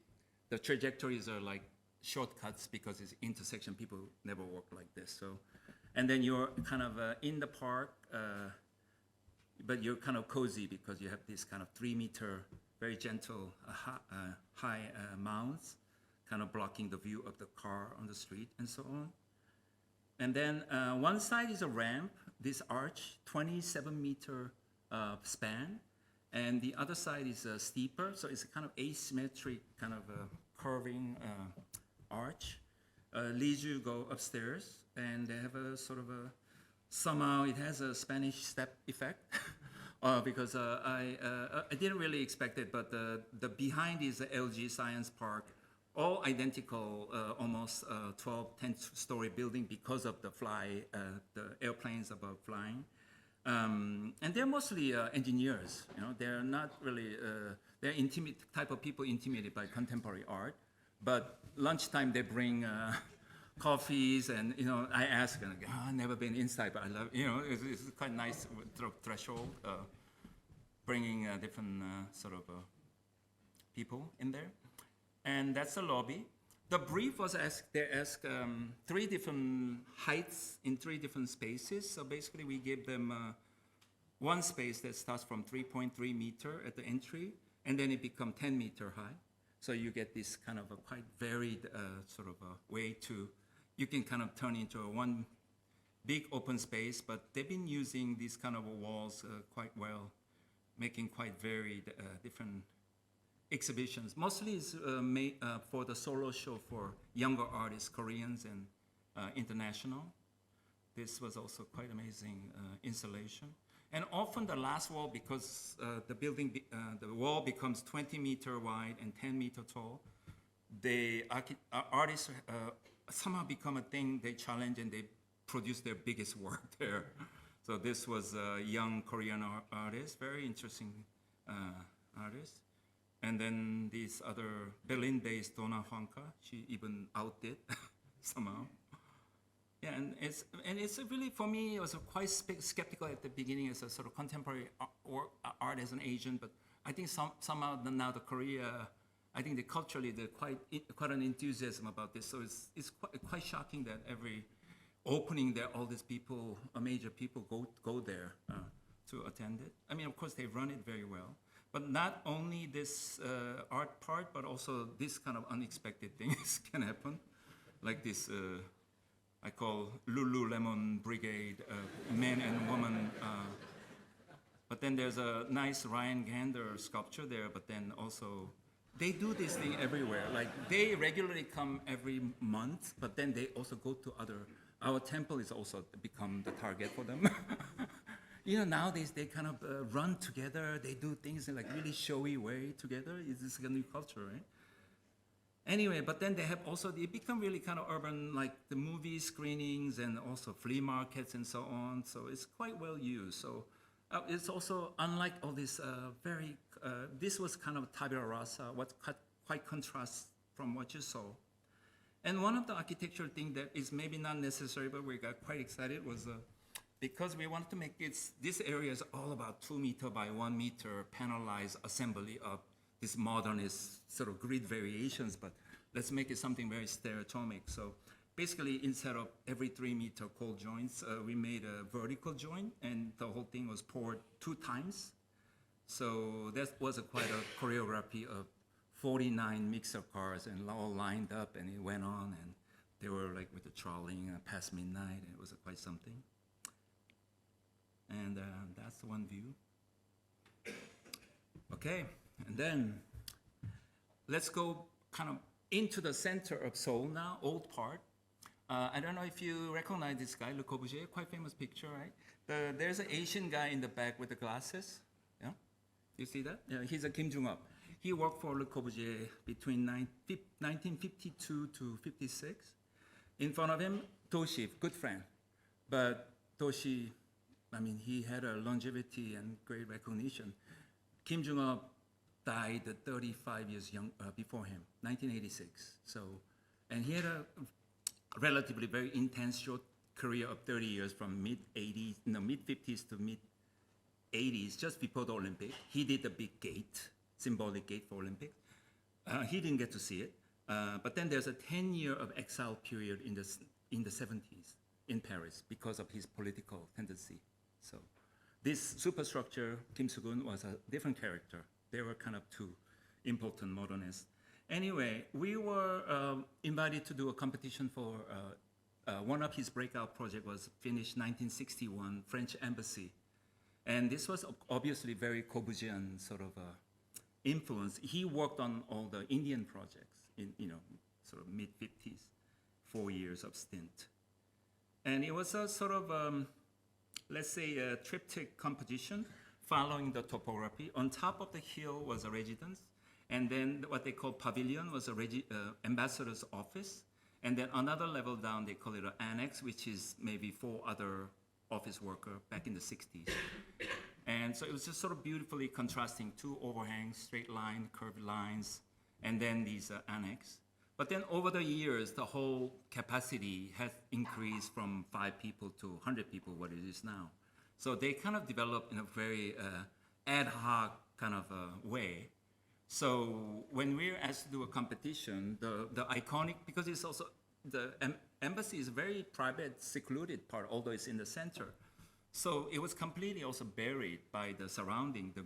[SPEAKER 2] the trajectories are like shortcuts because it's intersection, people never walk like this. So, and then you're kind of in the park, but you're kind of cozy because you have this kind of 3-meter, very gentle, high mounds, kind of blocking the view of the car on the street and so on. And then one side is a ramp, this arch, 27-meter span, and the other side is steeper, so it's a kind of asymmetric kind of curving arch. Leads you go upstairs, and they have a sort of a, somehow it has a Spanish step effect, because I didn't really expect it, but the behind is the LG Science Park, all identical, almost 10-story building because of the the airplanes above flying. And they're mostly engineers, you know, they're not really, they're type of people intimidated by contemporary art, but lunchtime they bring coffees and, you know, I ask, and I've never been inside, but I love, you know, it's quite nice threshold, bringing different sort of people in there. And that's the lobby. The brief was they asked 3 different heights in 3 different spaces. So basically we give them one space that starts from 3.3 meter at the entry, and then it becomes 10 meter high. So you get this kind of a quite varied sort of a way to, you can kind of turn into one big open space, but they've been using these kind of walls quite well, making quite varied different exhibitions. Mostly is made for the solo show for younger artists, Koreans and international. this was also quite amazing installation. And often the last wall, because the wall becomes 20-meter wide and 10-meter tall, the artists somehow become a thing they challenge and they produce their biggest work there. So this was a young Korean artist, very interesting artist. And then this other Berlin-based Donna Hwanka, she even outdid somehow. Yeah, and it's really, for me, I was quite skeptical at the beginning as a sort of contemporary art as an Asian, but I think somehow now the Korea, I think culturally they're quite an enthusiasm about this. So it's quite shocking that every opening there, all these people, major people go there to attend it. I mean, of course, they run it very well. But not only this art part, but also this kind of unexpected things can happen, like this. I call Lululemon Brigade, men and women. But then there's a nice Ryan Gander sculpture there, but then also, they do this thing everywhere. Like, they regularly come every month, but then they also go to our temple is also become the target for them. You know, nowadays they kind of run together, they do things in like really showy way together. It's a new culture, right? Anyway, but then they become really kind of urban, like the movie screenings and also flea markets and so on. So it's quite well used. So it's also, unlike all this this was kind of tabula rasa, what quite contrasts from what you saw. And one of the architectural things that is maybe not necessary, but we got quite excited was because we wanted to make this area is all about 2 meter by 1 meter panelized assembly of this modernist sort of grid variations, but let's make it something very stereotomic. So basically, instead of every 3 meter cold joints, we made a vertical joint, and the whole thing was poured 2 times. So that was quite a choreography of 49 mixer cars and all lined up, and it went on, and they were like with the trawling past midnight, and it was quite something. And that's one view. Okay. And then let's go kind of into the center of Seoul now, old part. I don't know if you recognize this guy, Le Corbusier, quite famous picture, right? There's an Asian guy in the back with the glasses. Yeah, you see that? Yeah, he's a Kim Jung-up. He worked for Le Corbusier between 1952 to 56. In front of him, Toshi, good friend. But Toshi, I mean, he had a longevity and great recognition. Kim Jung-up died 35 years before him, 1986. So, and he had a relatively very intense short career of 30 years from mid-50s to mid-80s, just before the Olympic. He did the big gate, symbolic gate for Olympics. He didn't get to see it. But then there's a 10-year of exile period in the 70s in Paris because of his political tendency. So this superstructure, Kim Soo-gun, was a different character. They were kind of 2 important modernists. Anyway, we were invited to do a competition for one of his breakout project was finished 1961, French Embassy. And this was obviously very Corbusian sort of influence. He worked on all the Indian projects in, sort of mid-50s, 4 years of stint. And it was a sort of, let's say, a triptych competition following the topography. On top of the hill was a residence, and then what they call pavilion was a ambassador's office, and then another level down they call it an annex, which is maybe 4 other office workers back in the 60s. And so it was just sort of beautifully contrasting 2 overhangs, straight line, curved lines, and then these annex. But then over the years, the whole capacity has increased from 5 people to 100 people, what it is now. So they kind of developed in a very ad hoc kind of way. So when we're asked to do a competition, the iconic, because it's also, the embassy is a very private, secluded part, although it's in the center. So it was completely also buried by the surrounding, the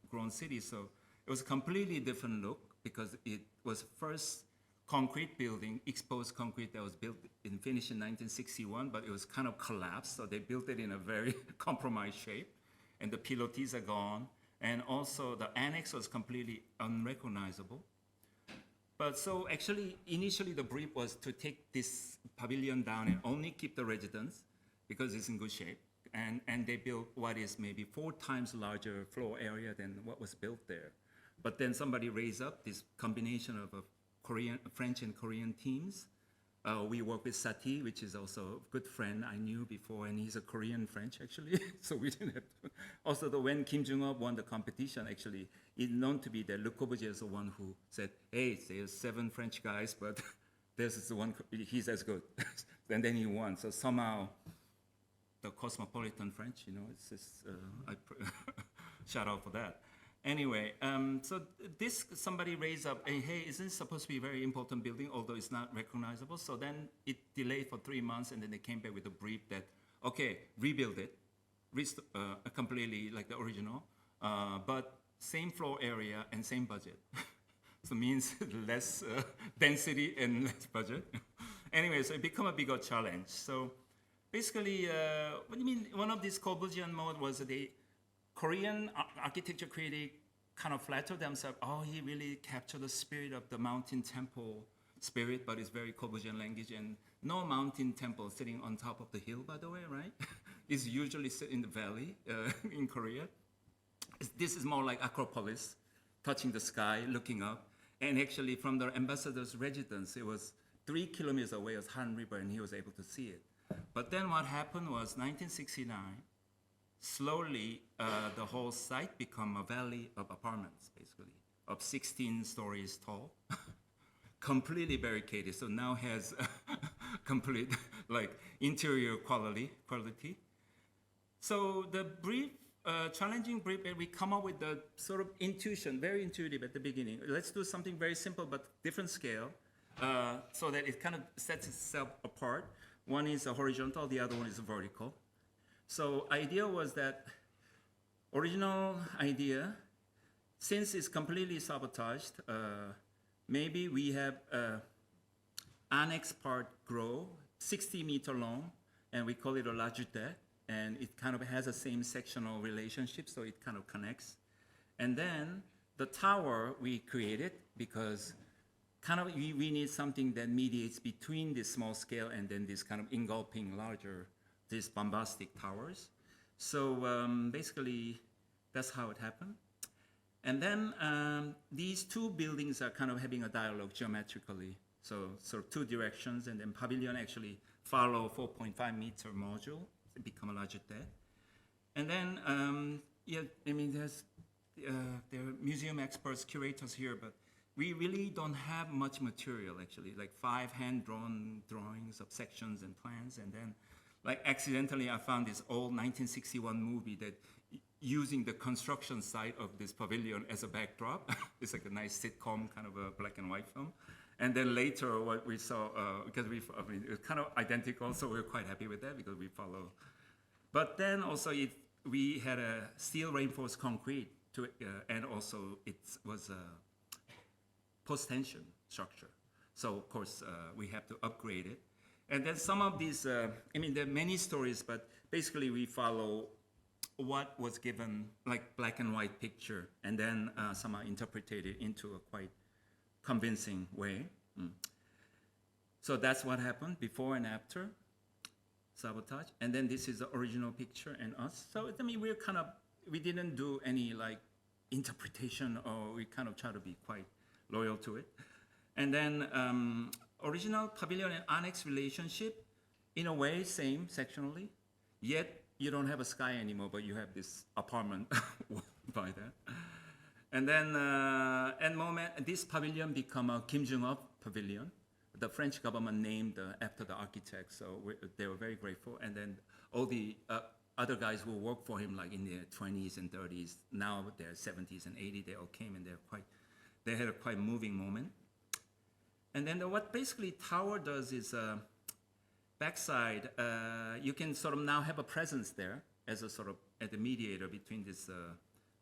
[SPEAKER 2] grown city. So it was a completely different look because it was first concrete building, exposed concrete that was built and finished in 1961, but it was kind of collapsed, so they built it in a very compromised shape, and the pilotis are gone, and also the annex was completely unrecognizable. But so actually, initially the brief was to take this pavilion down and only keep the residence, because it's in good shape. And they built what is maybe 4 times larger floor area than what was built there. But then somebody raised up this combination of French and Korean teams. We work with Sati, which is also a good friend I knew before, and he's a Korean French actually. So we didn't have to. Also, when Kim Jong-un won the competition, actually, it's known to be that Le Corbusier is the one who said, hey, there's 7 French guys, but this is the one, he's as good. And then he won. So somehow, the cosmopolitan French, you know, it's just, shout out for that. Anyway, so this, somebody raised up, hey, isn't this supposed to be a very important building, although it's not recognizable? So then it delayed for 3 months, and then they came back with a brief that, okay, rebuild it, completely like the original, but same floor area and same budget. So it means less density and less budget. Anyway, so it became a bigger challenge. So basically, what do you mean? One of these Corbusier mode was the Korean architecture critic kind of flattered themselves. Oh, he really captured the spirit of the mountain temple spirit, but it's very Corbusier language. And no mountain temple sitting on top of the hill, by the way, right? It's usually sit in the valley in Korea. This is more like Acropolis, touching the sky, looking up. And actually, from the ambassador's residence, it was 3 kilometers away of Han River, and he was able to see it. But then what happened was 1969, slowly the whole site became a valley of apartments, basically, of 16 stories tall, completely barricaded. So now has complete like interior quality. So the brief, challenging brief, we come up with the sort of intuition, very intuitive at the beginning. Let's do something very simple but different scale, so that it kind of sets itself apart. One is a horizontal, the other one is a vertical. So idea was that original idea, since it's completely sabotaged, maybe we have annex part grow 60-meter long, and we call it a lajute, and it kind of has the same sectional relationship, so it kind of connects. And then the tower we created because kind of we need something that mediates between this small scale and then this kind of engulfing larger, these bombastic towers. So basically, that's how it happened. And then these 2 buildings are kind of having a dialogue geometrically. So sort of 2 directions, and then pavilion actually follow 4.5-meter module, it become a larger deck. And then, yeah, I mean, there are museum experts, curators here, but we really don't have much material, actually, like 5 hand-drawn drawings of sections and plans. And then, like, accidentally, I found this old 1961 movie that using the construction site of this pavilion as a backdrop. It's like a nice sitcom, kind of a black and white film. And then later, what we saw, because I mean, it's kind of identical, so we're quite happy with that because we follow. But then also, we had a steel reinforced concrete, and also it was a post-tension structure. So of course, we have to upgrade it. And then some of these, I mean, there are many stories, but basically we follow what was given, like black and white picture, and then somehow interpreted it into a quite convincing way. So that's what happened before and after sabotage. And then this is the original picture and us. So I mean, we didn't do any like interpretation, or we kind of try to be quite loyal to it. And then original pavilion and annex relationship, in a way, same sectionally, yet you don't have a sky anymore, but you have this apartment by that. And then, this pavilion become a Kim Jong-un pavilion. The French government named after the architect, so they were very grateful. And then all the other guys who worked for him, like in their 20s and 30s, now they're 70s and 80s, they all came and they had a quite moving moment. And then what basically tower does is backside, you can sort of now have a presence there as a sort of at the mediator between this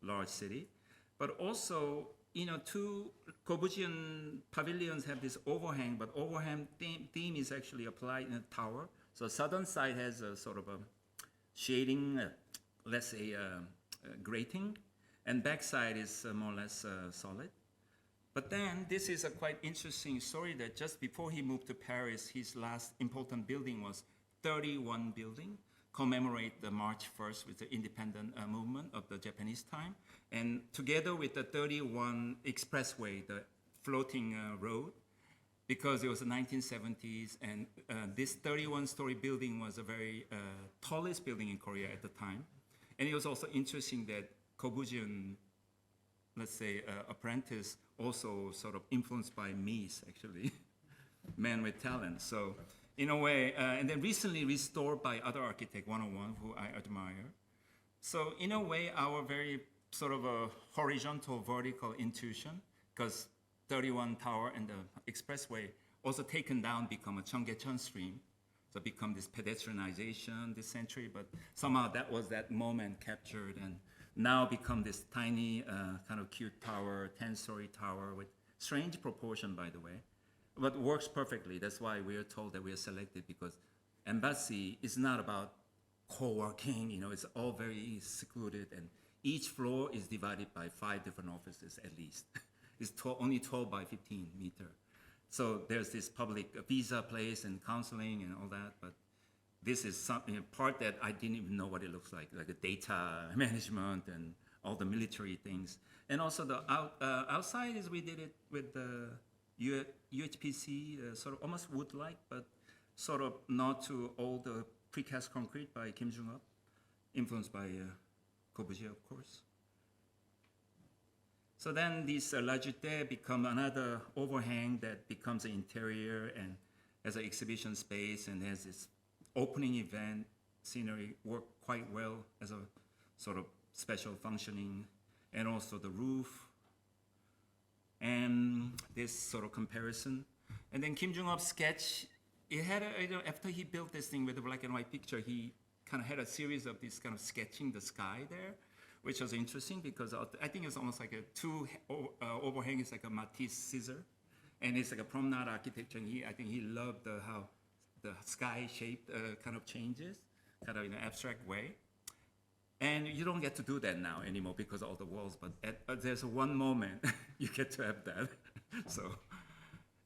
[SPEAKER 2] large city. But also, you know, 2 Corbusian pavilions have this overhang, but overhang theme is actually applied in the tower. So southern side has a sort of a shading, let's say grating, and backside is more or less solid. But then this is a quite interesting story that just before he moved to Paris, his last important building was 31 building. commemorate the March 1st with the independent movement of the Japanese time. And together with the 31 expressway, the floating road, because it was the 1970s, and this 31-story building was the very tallest building in Korea at the time. And it was also interesting that Kobujin, let's say, apprentice, also sort of influenced by Mies, actually, man with talent. So in a way, and then recently restored by other architect, 101, who I admire. So in a way, our very sort of a horizontal, vertical intuition, because 31 Tower and the expressway also taken down, become a Cheonggyecheon stream. So become this pedestrianization this century, but somehow that was that moment captured and now become this tiny kind of cute tower, 10-story tower with strange proportion, by the way, but works perfectly. That's why we are told that we are selected, because embassy is not about co-working, you know, it's all very secluded, and each floor is divided by 5 different offices at least. It's only 12 by 15 meter. So there's this public visa place and counseling and all that, but this is something, a part that I didn't even know what it looks like the data management and all the military things. And also the outside is we did it with the UHPC, sort of almost wood-like, but sort of not to all the precast concrete by Kim Jung-up, influenced by Corbusier, of course. So then these La Jetée become another overhang that becomes an interior and as an exhibition space, and has this opening event scenery work quite well as a sort of special functioning, and also the roof and this sort of comparison. And then Kim Jung-up's sketch, it had after he built this thing with the black and white picture, he kind of had a series of this kind of sketching the sky there, which was interesting because I think it's almost like a overhang is like a Matisse scissor, and it's like a promenade architecture. And I think he loved how the sky shape kind of changes, kind of in an abstract way. And you don't get to do that now anymore because of all the walls, but there's one moment you get to have that. So,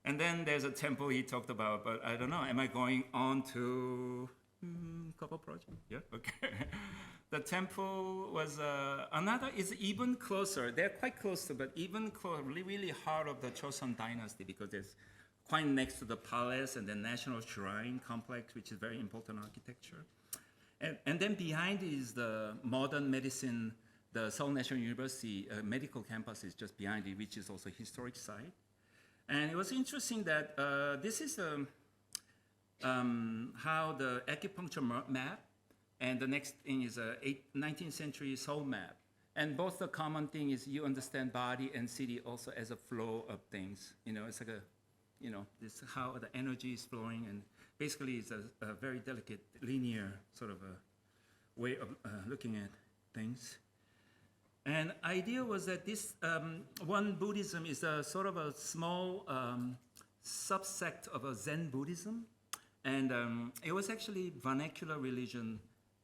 [SPEAKER 2] and then there's a temple he talked about, but I don't know, am I going on to couple project? Yeah, okay. The temple was is even closer. They're quite close to, but even closer, really heart of the Joseon dynasty, because it's quite next to the palace and the National Shrine complex, which is very important architecture. And then behind is the modern medicine, the Seoul National University medical campus is just behind it, which is also a historic site. And it was interesting that this is how the acupuncture map, and the next thing is a 19th century Seoul map. And both the common thing is you understand body and city also as a flow of things. You know, it's like this how the energy is flowing, and basically it's a very delicate, linear sort of a way of looking at things. And idea was that this one Buddhism is a sort of a small subsect of a Zen Buddhism. And it was actually vernacular religion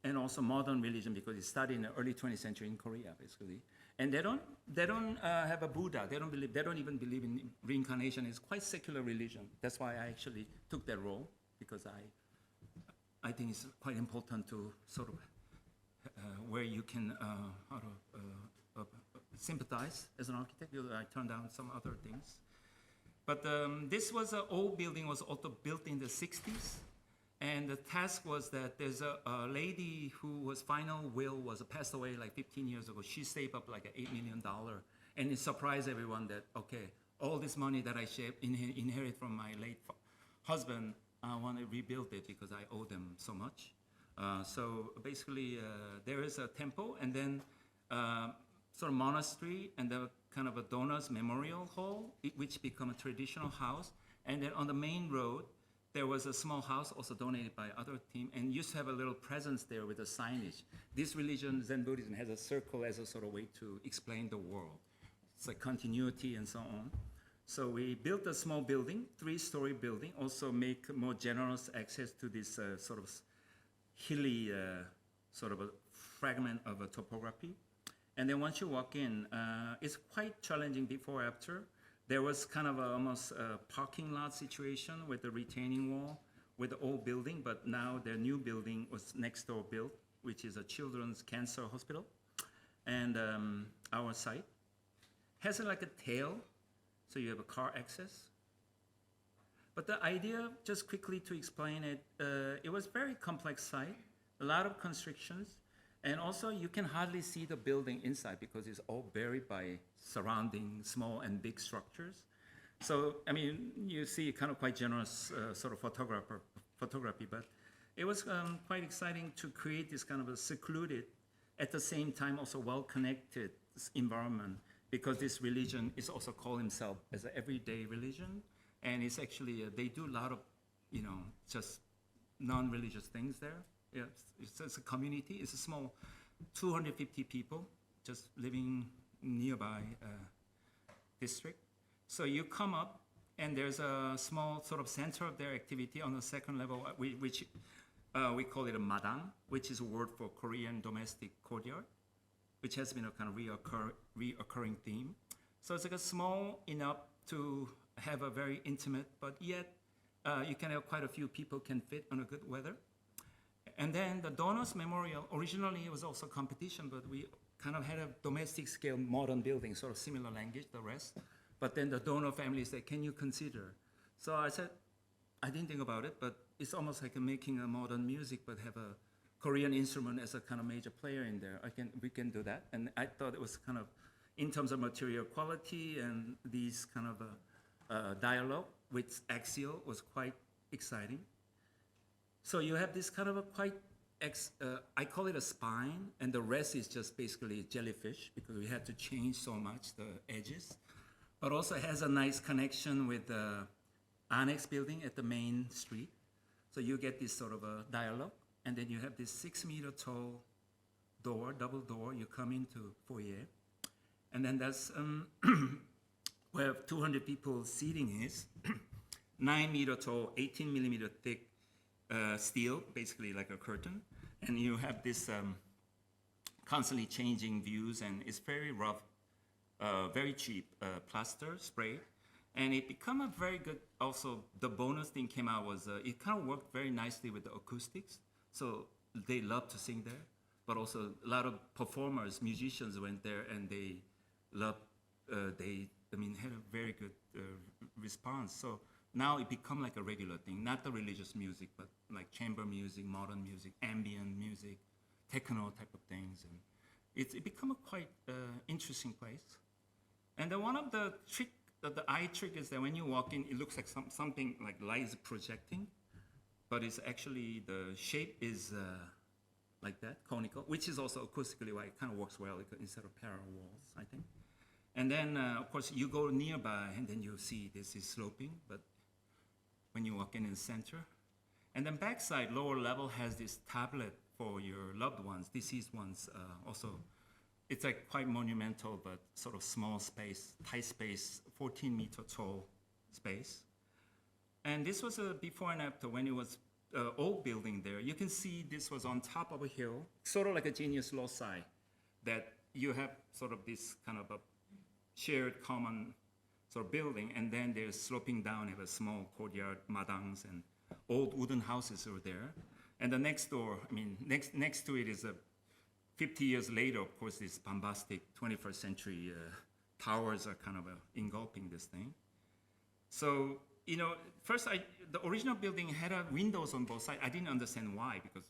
[SPEAKER 2] and also modern religion, because it started in the early 20th century in Korea, basically. And they don't have a Buddha. They don't even believe in reincarnation. It's quite secular religion. That's why I actually took that role, because I think it's quite important to sort of where you can sympathize as an architect. I turned down some other things. But this was an old building, was also built in the 60s. And the task was that there's a lady who was final will was passed away like 15 years ago. She saved up like $8 million. And it surprised everyone that, okay, all this money that I inherit from my late husband, I want to rebuild it because I owe them so much. So basically, there is a temple, and then sort of monastery, and the kind of a donors memorial hall, which become a traditional house. And then on the main road, there was a small house also donated by other team, and used to have a little presence there with a signage. This religion, Zen Buddhism, has a circle as a sort of way to explain the world. It's like continuity and so on. So we built a small building, 3-story building, also make more generous access to this sort of hilly sort of a fragment of a topography. And then once you walk in, it's quite challenging before, after. There was kind of almost a parking lot situation with the retaining wall, with the old building, but now their new building was next door built, which is a children's cancer hospital. And our site has like a tail, so you have a car access. But the idea, just quickly to explain it, it was very complex site, a lot of constrictions, and also you can hardly see the building inside because it's all buried by surrounding small and big structures. So, I mean, you see kind of quite generous sort of photography, but it was quite exciting to create this kind of a secluded, at the same time also well-connected environment, because this religion is also called himself as an everyday religion, and it's actually, they do a lot of, you know, just non-religious things there. Yeah, it's a community, it's a small 250 people just living nearby district. So you come up, and there's a small sort of center of their activity on the second level, which we call it a madang, which is a word for Korean domestic courtyard, which has been a kind of reoccurring theme. So it's like a small enough to have a very intimate, but yet you can have quite a few people can fit on a good weather. And then the Donors Memorial, originally it was also competition, but we kind of had a domestic scale modern building, sort of similar language, the rest. But then the donor family said, can you consider? So I said, I didn't think about it, but it's almost like making a modern music, but have a Korean instrument as a kind of major player in there. We can do that. And I thought it was kind of, in terms of material quality and these kind of dialogue with Axial was quite exciting. So you have this kind of a quite, I call it a spine, and the rest is just basically jellyfish, because we had to change so much the edges. But also has a nice connection with the annex building at the main street. So you get this sort of a dialogue, and then you have this 6-meter tall door, double door, you come into foyer. And then that's where 200 people seating is, 9-meter tall, 18-millimeter thick steel, basically like a curtain. And you have this constantly changing views, and it's very rough, very cheap plaster spray. And it became a very good, also the bonus thing came out was it kind of worked very nicely with the acoustics. So they love to sing there, but also a lot of performers, musicians went there, and they loved, had a very good response. So now it become like a regular thing, not the religious music, but like chamber music, modern music, ambient music, techno type of things. And it become a quite interesting place. And then one of the eye trick is that when you walk in, it looks like something like light is projecting, but it's actually, the shape is like that, conical, which is also acoustically why it kind of works well instead of parallel walls, I think. And then, of course, you go nearby, and then you see this is sloping, but when you walk in the center. And then backside, lower level, has this tablet for your loved ones, deceased ones also. It's like quite monumental, but sort of small space, tight space, 14-meter tall space. And this was a before and after when it was old building there. You can see this was on top of a hill, sort of like a genius loci, that you have sort of this kind of a shared common sort of building, and then there's sloping down, you have a small courtyard, madangs, and old wooden houses are there. And the next door, next to it is a 50 years later, of course, these bombastic 21st century towers are kind of engulfing this thing. So, you know, first the original building had windows on both sides. I didn't understand why, because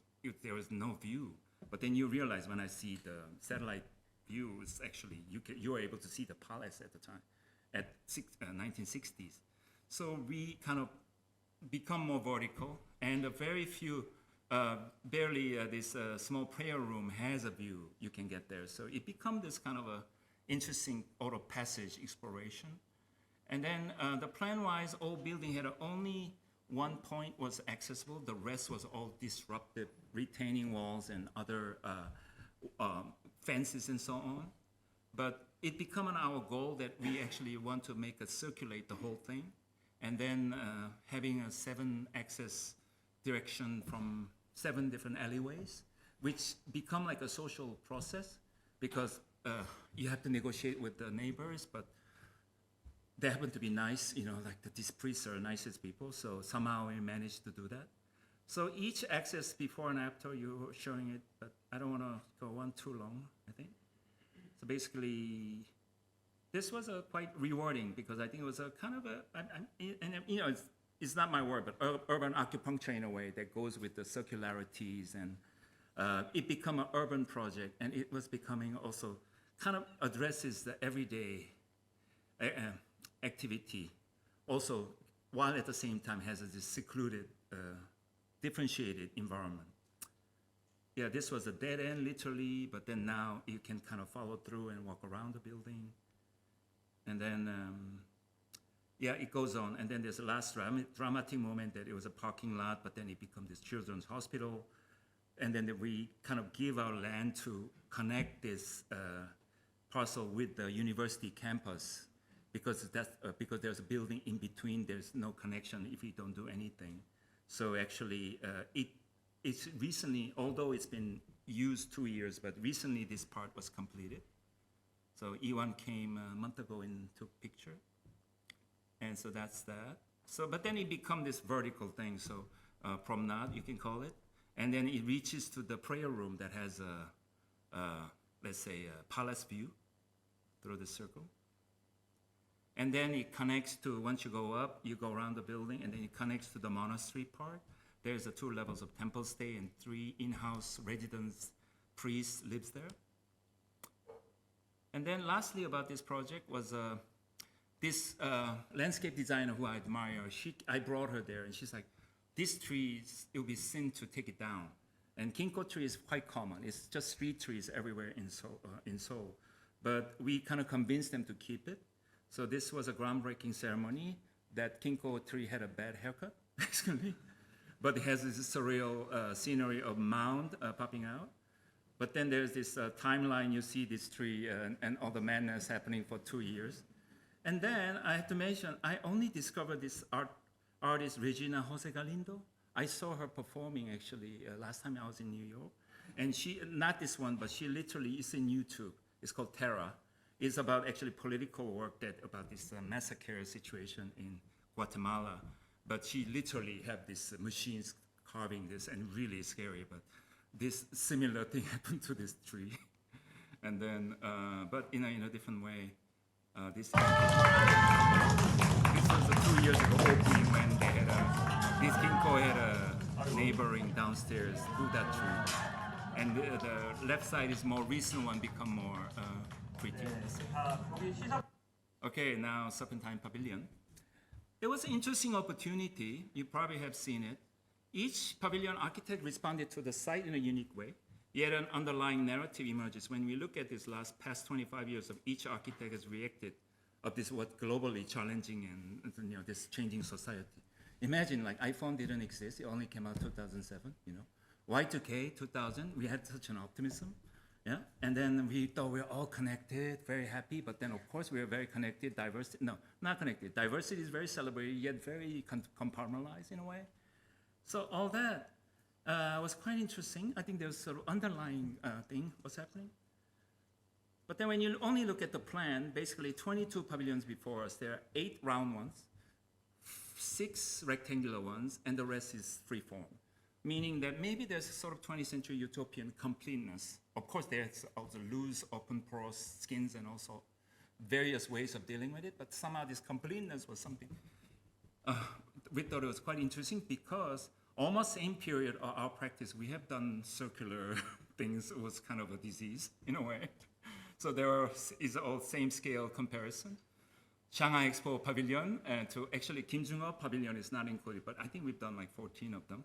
[SPEAKER 2] there was no view. But then you realize when I see the satellite view, it's actually, you were able to see the palace at the time, at 1960s. So we kind of become more vertical, and a very few, barely this small prayer room has a view you can get there. So it becomes this kind of a interesting auto passage exploration. And then the plan-wise, old building had only one point was accessible. The rest was all disrupted, retaining walls and other fences and so on. But it became our goal that we actually want to make it circulate the whole thing. And then having a 7-access direction from 7 different alleyways, which become like a social process, because you have to negotiate with the neighbors, but they happen to be nice, you know, like these priests are nicest people, so somehow we managed to do that. So each axis before and after, you're showing it, but I don't want to go on too long, I think. So basically, this was quite rewarding because I think it was a kind of you know, it's not my word, but urban acupuncture in a way that goes with the circularities, and it became an urban project, and it was becoming also kind of addresses the everyday activity, also while at the same time has this secluded, differentiated environment. Yeah, this was a dead end literally, but then now you can kind of follow through and walk around the building. And then, yeah, it goes on. And then there's a last dramatic moment that it was a parking lot, but then it becomes this children's hospital. And then we kind of give our land to connect this parcel with the university campus, because because there's a building in between. There's no connection if you don't do anything. So actually, it's recently, although it's been used 2 years, but recently this part was completed. So Iwan came a month ago and took picture. And so that's that. So, but then it become this vertical thing. So promenade, you can call it. And then it reaches to the prayer room that has let's say, a palace view through the circle. And then it connects to, once you go up, you go around the building, and then it connects to the monastery part. There's 2 levels of temple stay, and 3 in-house residents, priests lives there. And then lastly about this project was this landscape designer who I admire. I brought her there, and she's like, these trees, it would be sin to take it down. And ginkgo tree is quite common. It's just street trees everywhere in Seoul. But we kind of convinced them to keep it. So this was a groundbreaking ceremony. That ginkgo tree had a bad haircut, basically. But it has this surreal scenery of mound popping out. But then there's this timeline, you see this tree and all the madness happening for 2 years. And then I have to mention, I only discovered this artist, Regina Jose Galindo. I saw her performing actually last time I was in New York. And she, not this one, but she literally is in YouTube. It's called Terra. It's about actually political work about this massacre situation in Guatemala. But she literally had these machines carving this, and really scary. But this similar thing happened to this tree. And then, but in a different way. This was 2 years ago opening when they had this ginkgo had a neighboring downstairs Buddha tree. And the left side is more recent one, become more pretty. Okay, now Serpentine Pavilion. It was an interesting opportunity. You probably have seen it. Each pavilion architect responded to the site in a unique way. Yet an underlying narrative emerges. When we look at this past 25 years of each architect has reacted of this what globally challenging and this changing society. Imagine like iPhone didn't exist, it only came out 2007, Y2K 2000, we had such an optimism, yeah? And then we thought we were all connected, very happy, but then of course we were very connected, not connected. Diversity is very celebrated, yet very compartmentalized in a way. So all that was quite interesting. I think there's sort of underlying thing what's happening. But then when you only look at the plan, basically 22 pavilions before us, there are 8 round ones, 6 rectangular ones, and the rest is free form. Meaning that maybe there's a sort of 20th century utopian completeness. Of course, there's also loose, open, porous skins and also various ways of dealing with it, but somehow this completeness was something we thought it was quite interesting because almost same period of our practice, we have done circular things. It was kind of a disease in a way. So there is all same scale comparison. Shanghai Expo Pavilion, to actually Kim Jung-ho Pavilion is not included, but I think we've done like 14 of them.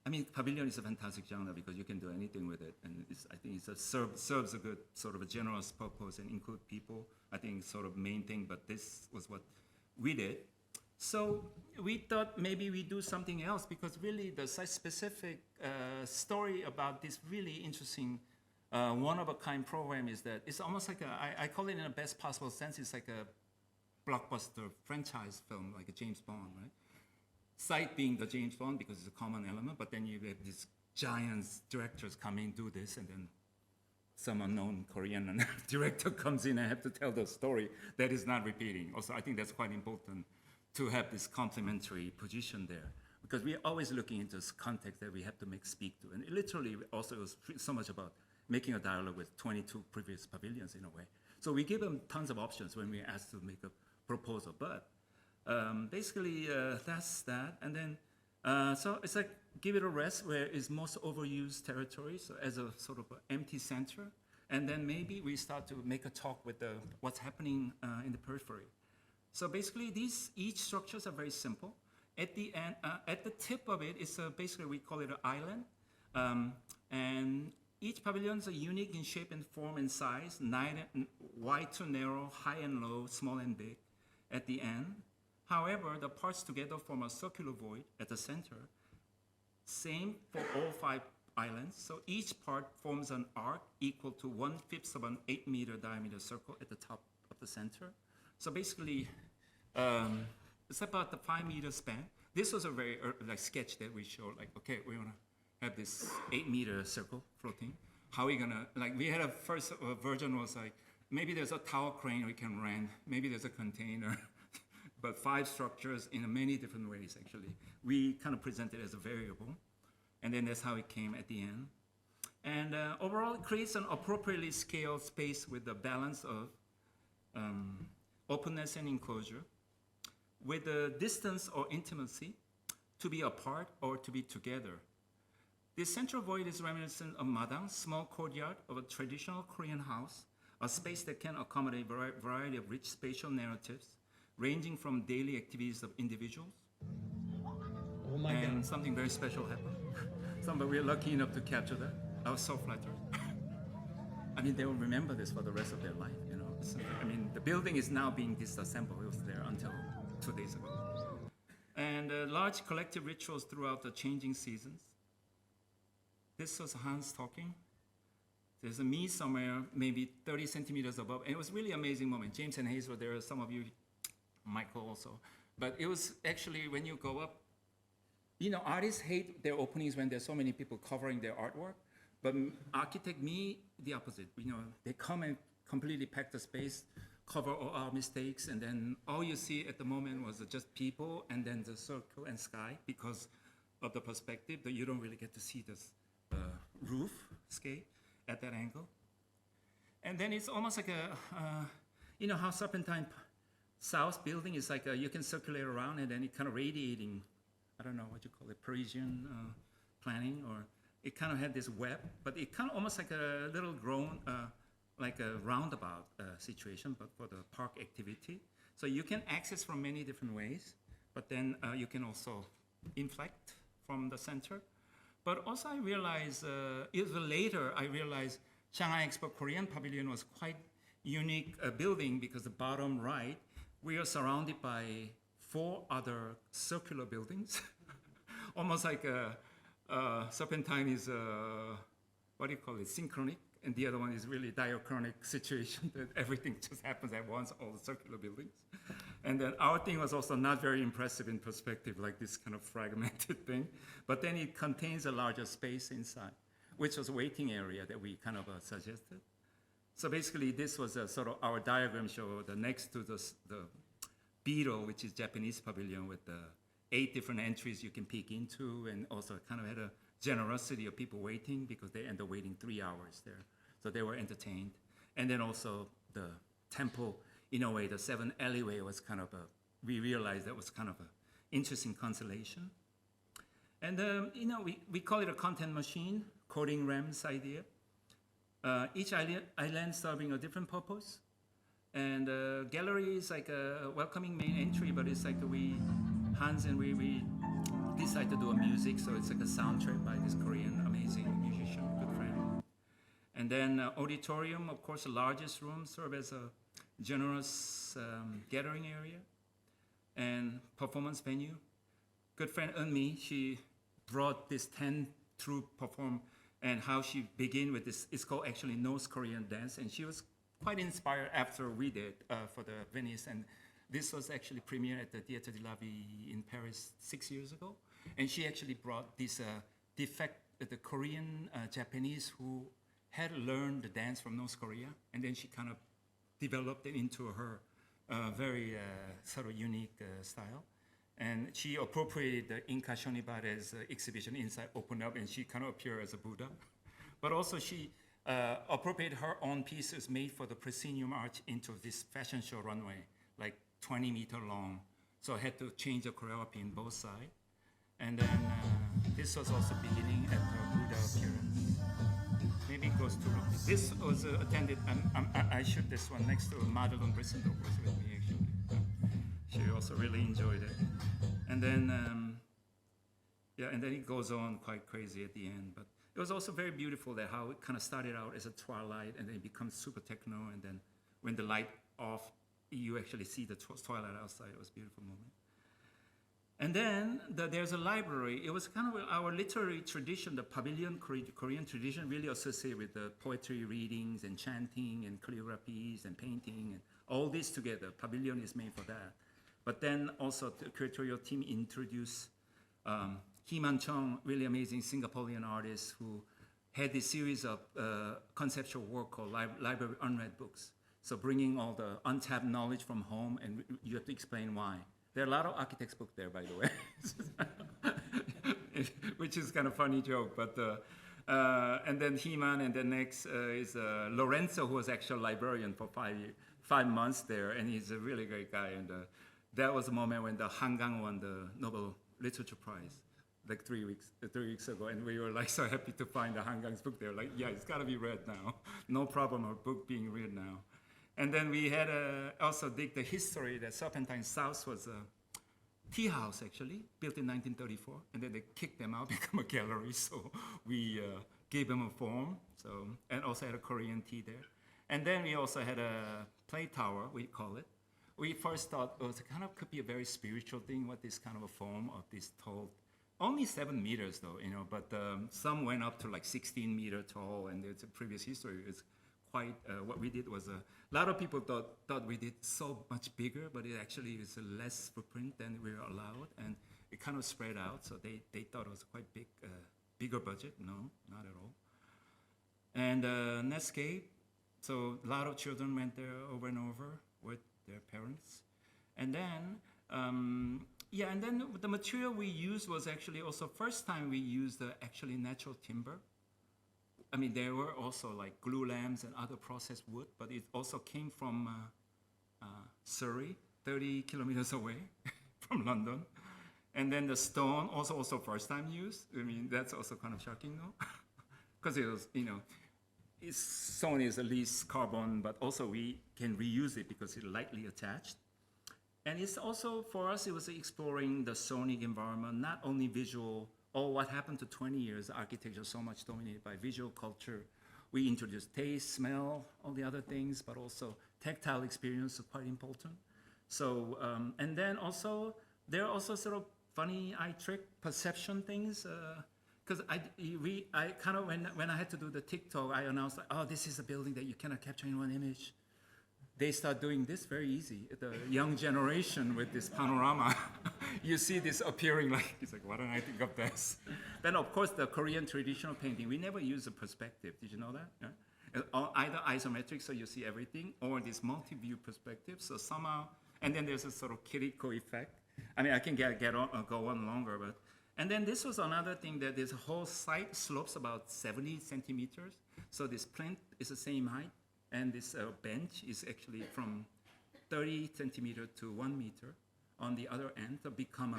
[SPEAKER 2] I mean, pavilion is a fantastic genre because you can do anything with it, and I think it serves a good sort of a generous purpose and include people. I think sort of main thing, but this was what we did. So we thought maybe we do something else because really the site-specific story about this really interesting one-of-a-kind program is that it's almost like I call it in the best possible sense, it's like a blockbuster franchise film, like a James Bond, right? Site being the James Bond because it's a common element, but then you have these giant directors come in, do this, and then some unknown Korean director comes in and have to tell the story that is not repeating. Also, I think that's quite important to have this complementary position there, because we're always looking into this context that we have to speak to. And it literally also was so much about making a dialogue with 22 previous pavilions in a way. So we give them tons of options when we're asked to make a proposal. But basically, that's that. And then, so it's like give it a rest where it's most overused territory, so as a sort of empty center. And then maybe we start to make a talk with what's happening in the periphery. So basically, each structures are very simple. At the end, at the tip of it is basically we call it an island, and each pavilion is unique in shape and form and size, wide to narrow, high and low, small and big. At the end, however, the parts together form a circular void at the center. Same for all 5 islands. So each part forms an arc equal to 1/5 of an 8-meter diameter circle at the top of the center. So basically, it's about the 5-meter span. This was a very sketch that we showed. Like, okay, we want to have this 8-meter circle floating. How are we gonna we had a first version was like maybe there's a tower crane we can rent. Maybe there's a container, but 5 structures in many different ways. Actually, we kind of presented it as a variable, and then that's how it came at the end. And overall, it creates an appropriately scaled space with the balance of openness and enclosure, with the distance or intimacy to be apart or to be together. The central void is reminiscent of madang, small courtyard of a traditional Korean house, a space that can accommodate a variety of rich spatial narratives, ranging from daily activities of individuals.
[SPEAKER 3] Oh my God.
[SPEAKER 2] And something very special happened. We were lucky enough to capture that. I was so flattered. I mean, they will remember this for the rest of their life, you know. So, I mean, the building is now being disassembled. It was there until 2 days ago. And large collective rituals throughout the changing seasons. This was Hans talking. There's a me somewhere, maybe 30 centimeters above. And it was really amazing moment. James and Hayes were there, some of you, Michael also. But it was actually, when you go up, you know, artists hate their openings when there's so many people covering their artwork. But architect, me, the opposite. You know, they come and completely pack the space, cover all our mistakes, and then all you see at the moment was just people and then the circle and sky because of the perspective that you don't really get to see this roof scape at that angle. And then it's almost like you know how Serpentine South building is like you can circulate around and then it kind of radiating, I don't know what you call it, Parisian planning, or it kind of had this web, but it kind of almost like a little grown, like a roundabout situation, but for the park activity. So you can access from many different ways, but then you can also inflect from the center. But also I realized, even later, I realized Shanghai Expo Korean Pavilion was quite unique building because the bottom right, we are surrounded by 4 other circular buildings, almost like Serpentine is, what do you call it, synchronic, and the other one is really diachronic situation that everything just happens at once, all the circular buildings. And then our thing was also not very impressive in perspective, like this kind of fragmented thing, but then it contains a larger space inside, which was a waiting area that we kind of suggested. So basically this was a sort of our diagram show the next to the Beetle, which is Japanese pavilion with the 8 different entries you can peek into, and also kind of had a generosity of people waiting because they ended up waiting 3 hours there. So they were entertained. And then also the temple, in a way, the 7 alleyway was kind of we realized that was kind of an interesting constellation. And you know, we call it a content machine, coding RAMs idea. Each island serving a different purpose. And gallery is like a welcoming main entry, but it's like Hans and we decided to do a music, so it's like a soundtrack by this Korean amazing musician, good friend. And then auditorium, of course, the largest room, serve as a generous gathering area and performance venue. Good friend Eunmi, she brought this 10 troupe perform, and how she began with this, it's called actually North Korean dance, and she was quite inspired after we did for the Venice, and this was actually premiered at the Théâtre de la Vie in Paris 6 years ago, and she actually brought this the Korean Japanese who had learned the dance from North Korea, and then she kind of developed it into her very sort of unique style. And she appropriated the Inca Shonibare's exhibition inside, opened up, and she kind of appeared as a Buddha. But also she appropriated her own pieces made for the proscenium arch into this fashion show runway, like 20-meter long. So I had to change the choreography in both sides. And then this was also beginning at her Buddha appearance. Maybe it goes too long. This was attended, I shoot this one next to Madeline Brissendorf was with me actually. She also really enjoyed it. And then, yeah, and then it goes on quite crazy at the end. But it was also very beautiful that how it kind of started out as a twilight and then it becomes super techno. And then when the light off, you actually see the twilight outside. It was a beautiful moment. And then there's a library. It was kind of our literary tradition, the pavilion Korean tradition, really associated with the poetry readings and chanting and calligraphies and painting and all this together. Pavilion is made for that. But then also the curatorial team introduced Kim Han-chung, really amazing Singaporean artist who had this series of conceptual work called Library Unread Books. So bringing all the untapped knowledge from home, and you have to explain why. There are a lot of architects' books there, by the way, which is kind of funny joke. But and then He-man, and then next is Lorenzo, who was actually a librarian for 5 months there, and he's a really great guy. And that was a moment when the Hangang won the Nobel Literature Prize, like 3 weeks ago, and we were like so happy to find the Hangang's book there. Like, yeah, it's got to be read now. No problem, our book being read now. And then we had also dig the history that Serpentine South was a tea house, actually, built in 1934. And then they kicked them out, become a gallery. So we gave them a form, and also had a Korean tea there. And then we also had a play tower, we call it. We first thought it was kind of could be a very spiritual thing, what this kind of a form of this tall, only 7 meters though, but some went up to like 16 meter tall, and there's a previous history. It's quite, what we did was, a lot of people thought we did so much bigger, but it actually is a less footprint than we were allowed, and it kind of spread out, so they thought it was quite big, bigger budget. No, not at all. And Netscape, so a lot of children went there over and over with their parents. And then, yeah, and then the material we used was actually also first time we used actually natural timber. I mean, there were also like glue lamps and other processed wood, but it also came from Surrey, 30 kilometers away from London. And then the stone also first time used. I mean, that's also kind of shocking, though, because it was, stone is at least carbon, but also we can reuse it because it's lightly attached. And it's also, for us, it was exploring the sonic environment, not only visual. What happened to 20 years, architecture so much dominated by visual culture. We introduced taste, smell, all the other things, but also tactile experience is quite important. So, and then also, there are also sort of funny eye trick perception things. Because I kind of, when I had to do the TikTok, I announced, like, oh, this is a building that you cannot capture in one image. They start doing this very easy. The young generation with this panorama, you see this appearing like, it's like, why don't I think of this? Then of course the Korean traditional painting, we never use a perspective. Did you know that? Yeah? Either isometric, so you see everything, or this multi-view perspective. So somehow, and then there's a sort of Kiriko effect. I mean, I can go on longer, but. And then this was another thing that this whole site slopes about 70 centimeters. So this plinth is the same height. And this bench is actually from 30 centimeter to 1 meter on the other end to become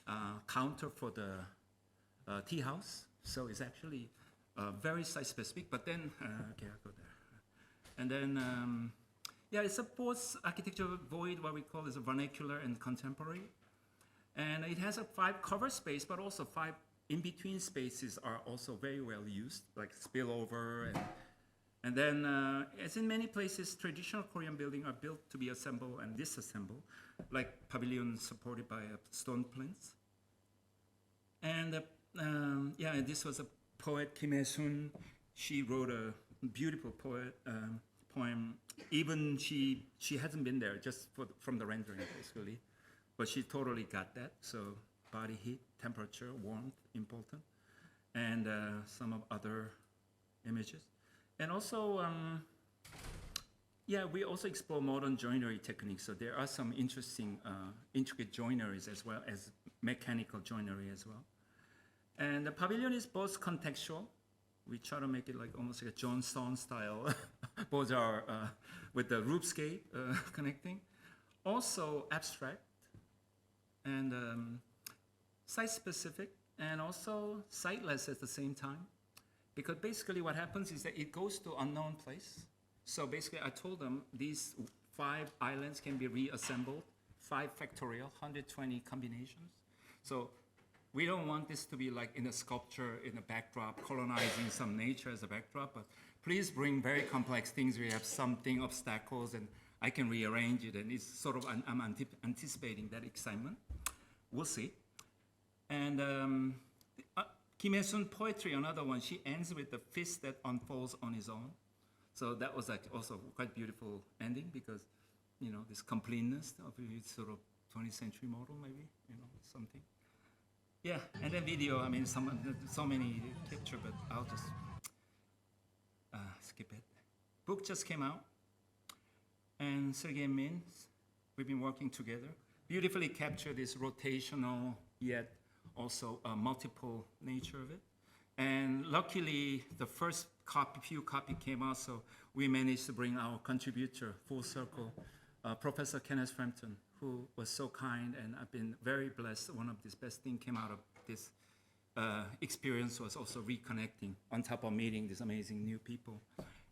[SPEAKER 2] a counter for the tea house. So it's actually very site specific, but then, okay, I'll go there. And then, yeah, it supports architecture void, what we call is a vernacular and contemporary. And it has a 5 cover space, but also 5 in-between spaces are also very well used, like spillover. And then, as in many places, traditional Korean buildings are built to be assembled and disassembled, like pavilions supported by stone plinths. And yeah, this was a poet, Kim Hae-sun. She wrote a beautiful poem. Even she hasn't been there, just from the rendering, basically. But she totally got that. So body heat, temperature, warmth, important. And some of other images. And also, yeah, we also explore modern joinery techniques. So there are some interesting, intricate joineries as well as mechanical joinery as well. And the pavilion is both contextual. We try to make it like almost like a Johnstone style. Both are with the roofscape connecting. Also abstract and site-specific and also sightless at the same time. Because basically what happens is that it goes to unknown place. So basically I told them these 5 islands can be reassembled, 5 factorial, 120 combinations. So we don't want this to be like in a sculpture, in a backdrop, colonizing some nature as a backdrop, but please bring very complex things where you have something, obstacles, and I can rearrange it, and it's sort of, I'm anticipating that excitement. We'll see. And Kim Hye-sun poetry, another one, she ends with the fist that unfolds on his own. So that was like also quite beautiful ending because, you know, this completeness of its sort of 20th century model maybe, you know, something. Yeah, and then video, I mean, so many pictures, but I'll just skip it. Book just came out, and Sergey and Min, we've been working together. Beautifully capture this rotational, yet also multiple nature of it. And luckily, the first few copy came out, so we managed to bring our contributor full circle, Professor Kenneth Frampton, who was so kind, and I've been very blessed. One of the best things came out of this experience was also reconnecting on top of meeting these amazing new people.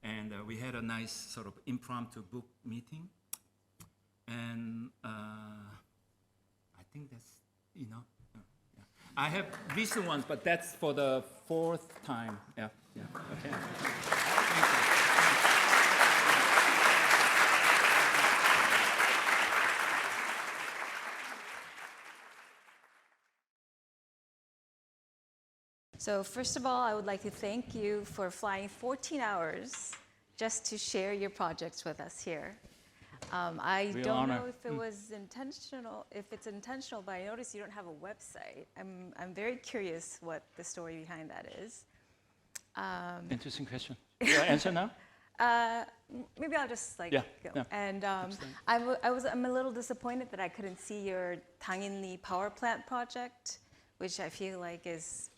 [SPEAKER 2] And we had a nice sort of impromptu book meeting. And I think that's, you know, yeah. I have recent ones, but that's for the 4th time. Yeah, yeah, okay. Thank you.
[SPEAKER 4] So first of all, I would like to thank you for flying 14 hours just to share your projects with us here. I
[SPEAKER 2] Real
[SPEAKER 4] don't
[SPEAKER 2] honor.
[SPEAKER 4] know if it was intentional, if it's intentional, but I noticed you don't have a website. I'm very curious what the story behind that is.
[SPEAKER 2] Interesting question. Do I answer now?
[SPEAKER 4] Maybe I'll just like
[SPEAKER 2] Yeah,
[SPEAKER 4] go.
[SPEAKER 2] yeah.
[SPEAKER 4] And I'm a little disappointed that I couldn't see your Tanginli power plant project, which I feel like is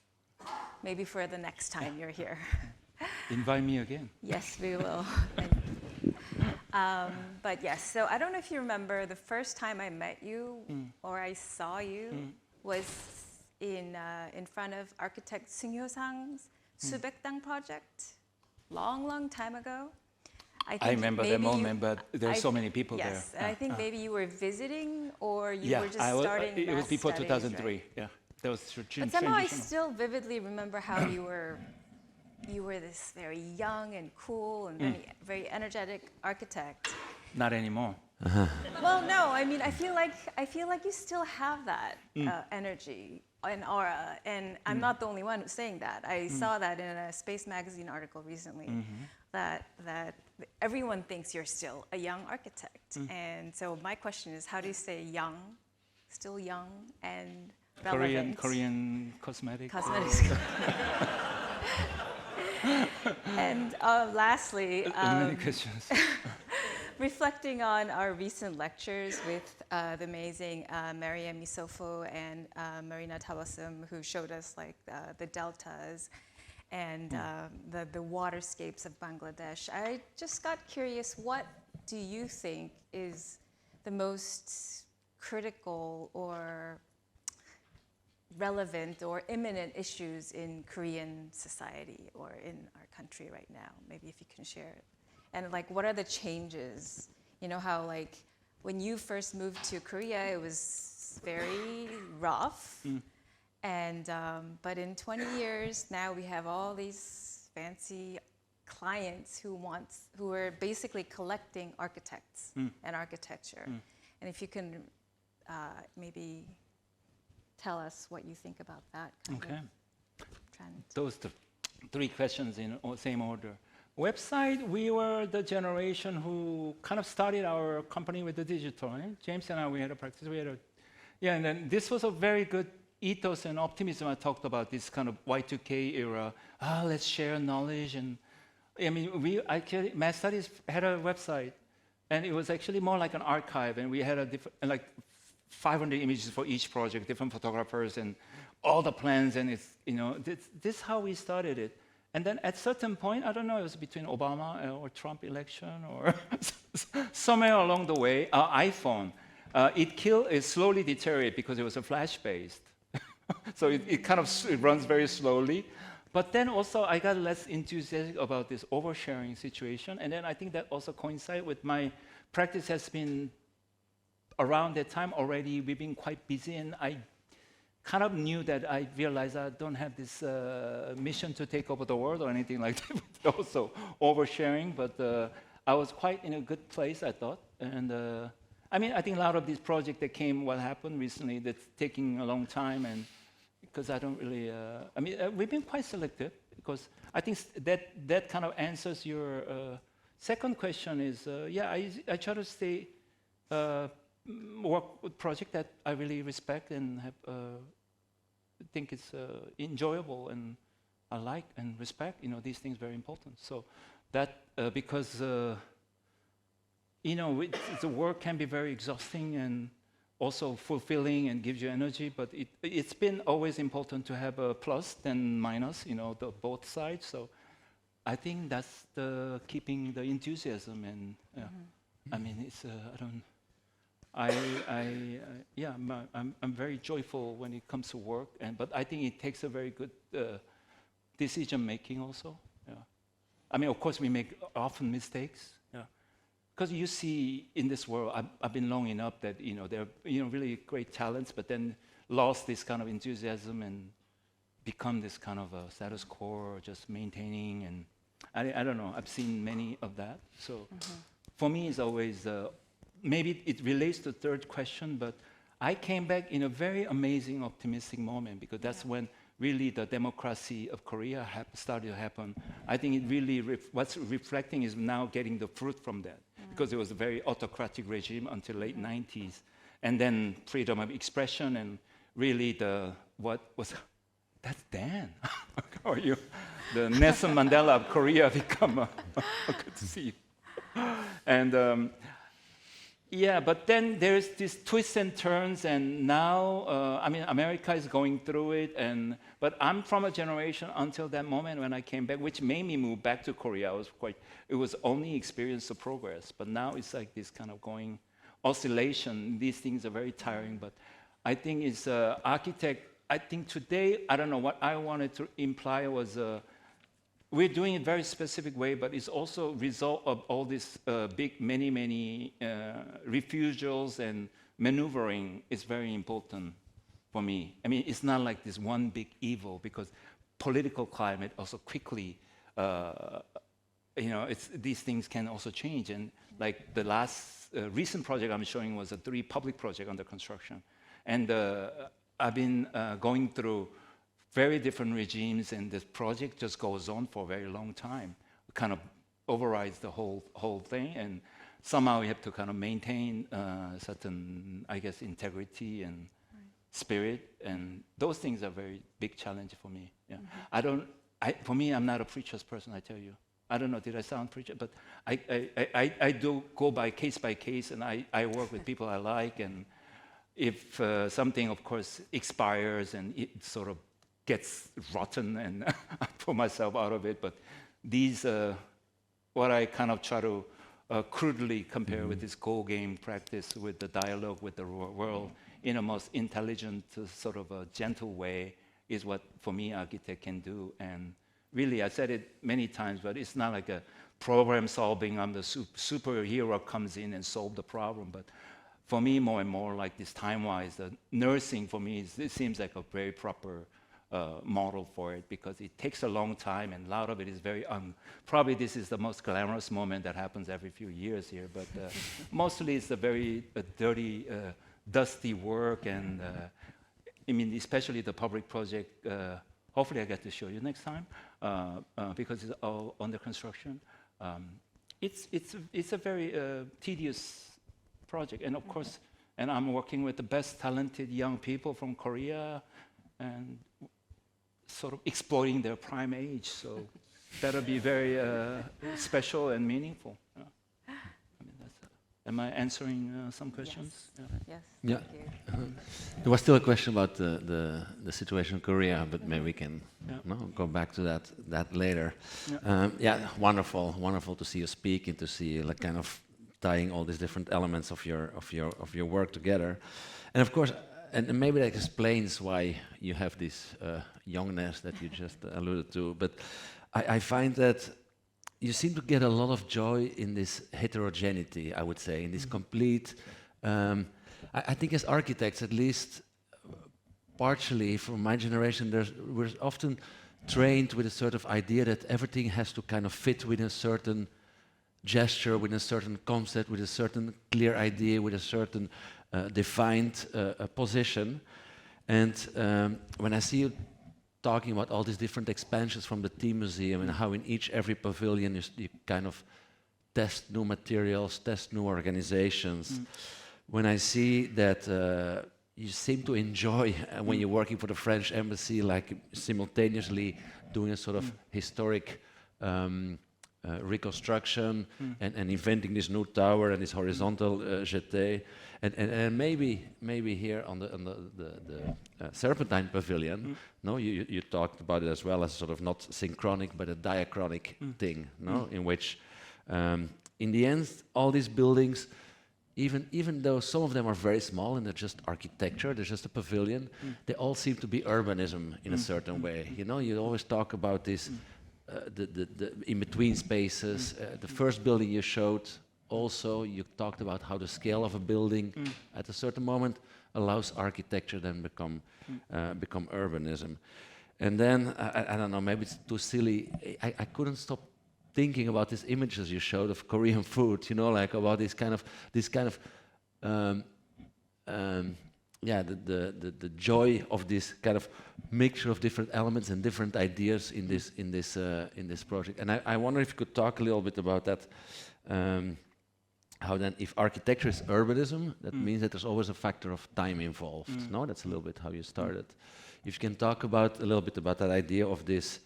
[SPEAKER 4] maybe for the next time you're here.
[SPEAKER 2] Invite me again.
[SPEAKER 4] Yes, we will. But yes, so I don't know if you remember the first time I met you or I saw you was in front of architect Seung Hyo-sang's Subekdang project, long time ago.
[SPEAKER 2] I remember that moment, but there's so many people there.
[SPEAKER 4] Yes, and I think maybe you were visiting or you
[SPEAKER 2] Yeah,
[SPEAKER 4] were just starting
[SPEAKER 2] it was
[SPEAKER 4] mass
[SPEAKER 2] before
[SPEAKER 4] studies,
[SPEAKER 2] 2003.
[SPEAKER 4] right?
[SPEAKER 2] Yeah, that was
[SPEAKER 4] But somehow I
[SPEAKER 2] transitional.
[SPEAKER 4] still vividly remember how you were this very young and cool and very energetic architect.
[SPEAKER 2] Not anymore.
[SPEAKER 4] Well, no, I mean, I feel like you still have that energy and aura, and I'm not the only one who's saying that. I saw that in a Space Magazine article recently, that everyone thinks you're still a young architect. And so my question is, how do you stay young, still young, and relevant?
[SPEAKER 2] Korean cosmetics.
[SPEAKER 4] Cosmetics. And lastly,
[SPEAKER 2] Many questions.
[SPEAKER 4] reflecting on our recent lectures with the amazing Maria Misofo and Marina Tabassum, who showed us like the deltas and the waterscapes of Bangladesh, I just got curious, what do you think is the most critical or relevant or imminent issues in Korean society or in our country right now? Maybe if you can share it. And like, what are the changes? You know how like when you first moved to Korea, it was very rough. And but in 20 years now, we have all these fancy clients who are basically collecting architects and architecture. And if you can maybe tell us what you think about that kind of trend.
[SPEAKER 2] Those the 3 questions in same order. Website, we were the generation who kind of started our company with the digital. Right? James and I, we had a practice. And then this was a very good ethos and optimism. I talked about this kind of Y2K era. Let's share knowledge and I mean, we actually, Mass Studies had a website, and it was actually more like an archive, and we had a like 500 images for each project, different photographers, and all the plans, and it's, you know, this is how we started it. And then at certain point, I don't know, it was between Obama or Trump election, or somewhere along the way, our iPhone, it slowly deteriorated because it was a flash-based. So it kind of it runs very slowly. But then also I got less enthusiastic about this oversharing situation. And then I think that also coincides with my practice has been around that time already. We've been quite busy, and I kind of knew that I realized I don't have this mission to take over the world or anything like that. Also oversharing, but I was quite in a good place, I thought. And I mean, I think a lot of these projects that came, what happened recently, that's taking a long time, and because I don't really, I mean, we've been quite selective, because I think that kind of answers your second question is, yeah, I try to stay, work with project that I really respect and have, think it's enjoyable, and I like and respect, you know, these things very important. So that, because, you know, the work can be very exhausting and also fulfilling and gives you energy, but it's been always important to have a plus than minus, you know, both sides. So I think that's the keeping the enthusiasm, and I mean, it's yeah, I'm very joyful when it comes to work, but I think it takes a very good decision making also. Yeah, I mean, of course, we make often mistakes. Yeah. Because you see in this world, I've been long enough that, you know, there are, you know, really great talents, but then lost this kind of enthusiasm and become this kind of a status quo, or just maintaining. And I don't know, I've seen many of that. So for me, it's always, maybe it relates to the third question, but I came back in a very amazing, optimistic moment, because that's when really the democracy of Korea started to happen. I think it really, what's reflecting is now getting the fruit from that, because it was a very autocratic regime until late 90s. And then freedom of expression, and really that's Dan. How are you? The Nelson Mandela of Korea become good to see you. And yeah, but then there's these twists and turns, and now, I mean, America is going through it, but I'm from a generation until that moment when I came back, which made me move back to Korea. It was only experience of progress, but now it's like this kind of going oscillation. These things are very tiring, but I think it's architect. I think today, I don't know, what I wanted to imply was, we're doing it very specific way, but it's also result of all this many refusals and maneuvering is very important for me. I mean, it's not like this one big evil, because political climate also quickly, you know, these things can also change. And like the last recent project I'm showing was a 3 public project under construction. And I've been going through very different regimes, and this project just goes on for a very long time. It kind of overrides the whole thing, and somehow you have to kind of maintain certain, I guess, integrity and spirit, and those things are very big challenge for me. Yeah, for me, I'm not a preacher's person, I tell you. I don't know, did I sound preacher? But I do go by case, and I work with people I like, and if something, of course, expires and it sort of gets rotten, and I pull myself out of it. But these, what I kind of try to crudely compare with this Go game practice, with the dialogue with the world in a most intelligent, sort of a gentle way, is what, for me, architect can do. And really, I said it many times, but it's not like a problem solving. I'm the superhero comes in and solve the problem. But for me, more and more, like this time-wise, the nursing for me, it seems like a very proper model for it, because it takes a long time, and a lot of it is very, probably this is the most glamorous moment that happens every few years here, but mostly it's a very dirty, dusty work, and I mean, especially the public project, hopefully I get to show you next time, because it's all under construction. It's a very tedious project, and of course, and I'm working with the best talented young people from Korea, and sort of exploiting their prime age. So that'll be very special and meaningful. Yeah. I mean, am I answering some questions?
[SPEAKER 4] Yes.
[SPEAKER 2] Yeah.
[SPEAKER 4] Yes.
[SPEAKER 3] Yeah.
[SPEAKER 4] Thank you.
[SPEAKER 3] There was still a question about the situation in Korea, but maybe we can go back to that later. Yeah, wonderful to see you speak and to see like kind of tying all these different elements of your work together, and of course, and maybe that explains why you have this youngness that you just alluded to. But I find that you seem to get a lot of joy in this heterogeneity, I would say, in this complete. I think as architects, at least partially from my generation, we're often trained with a sort of idea that everything has to kind of fit within a certain gesture, with a certain concept, with a certain clear idea, with a certain defined position. And when I see you talking about all these different expansions from the Tea Museum and how in every pavilion you kind of test new materials, test new organizations, when I see that you seem to enjoy when you're working for the French embassy, like simultaneously doing a sort of historic reconstruction and inventing this new tower and this horizontal jetée, and maybe here on the Serpentine Pavilion, no, you talked about it as well as sort of not synchronic but a diachronic thing, no, in which in the end all these buildings, even though some of them are very small and they're just architecture, they're just a pavilion, they all seem to be urbanism in a certain way. You know, you always talk about this, the in-between spaces. The first building you showed, also you talked about how the scale of a building at a certain moment allows architecture then become urbanism. And then, I don't know, maybe it's too silly, I couldn't stop thinking about these images you showed of Korean food, you know, like about this kind of the joy of this kind of mixture of different elements and different ideas in this project. And I wonder if you could talk a little bit about that. How then, if architecture is urbanism, that means that there's always a factor of time involved. No, that's a little bit how you started. If you can talk about a little bit about that idea of this.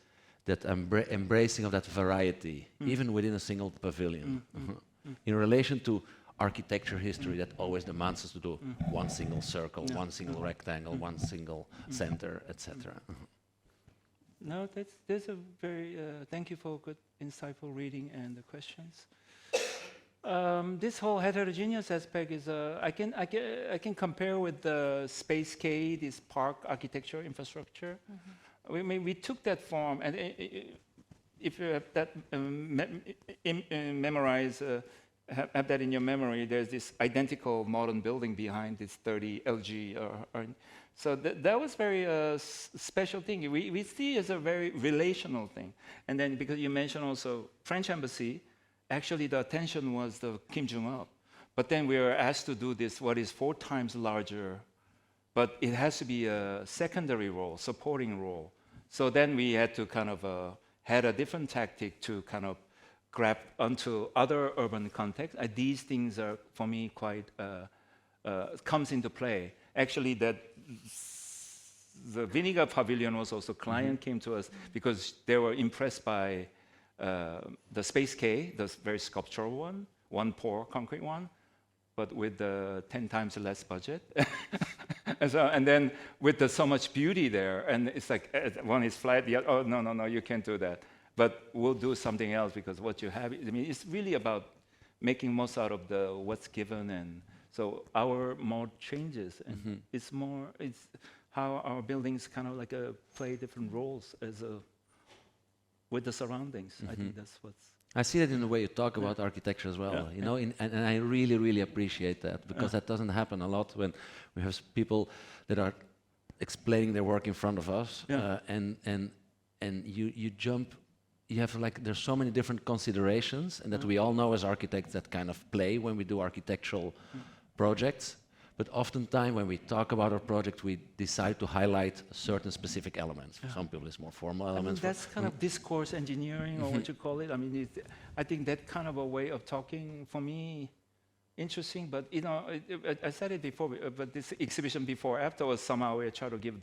[SPEAKER 3] That embracing of that variety, even within a single pavilion, in relation to architecture history that always demands us to do one single circle, one single rectangle, one single center, etc.
[SPEAKER 2] No, that's a very, thank you for good, insightful reading and the questions. This whole heterogeneous aspect is, I can compare with the Space K, this park architecture infrastructure. We took that form, and if you have that memorized, have that in your memory, there's this identical modern building behind this 30 LG. So that was very special thing. We see it as a very relational thing. And then because you mentioned also French embassy, actually the attention was the Kim Jong-up. But then we were asked to do this, what is 4 times larger, but it has to be a secondary role, supporting role. So then we had to kind of had a different tactic to kind of grab onto other urban contexts. These things are, for me, quite comes into play. Actually, that the Vinegar Pavilion was also client came to us because they were impressed by the Space K, the very sculptural one pour concrete one, but with the 10 times less budget. And then with so much beauty there, and it's like one is flat, the other, oh, no, you can't do that. But we'll do something else because what you have, I mean, it's really about making most out of what's given, and so our mode changes, and it's how our buildings kind of like play different roles with the surroundings. I think that's what's.
[SPEAKER 3] I see that in the way you talk about architecture as well, you know, and I really, really appreciate that, because that doesn't happen a lot when we have people that are explaining their work in front of us, and you jump, you have like, there's so many different considerations, and that we all know as architects that kind of play when we do architectural projects. But oftentimes when we talk about our project, we decide to highlight certain specific elements. For some people, it's more formal elements.
[SPEAKER 2] I mean, that's kind of discourse engineering, or what you call it. I mean, I think that kind of a way of talking, for me, interesting. But you know, I said it before. But this exhibition before, after was somehow we try to give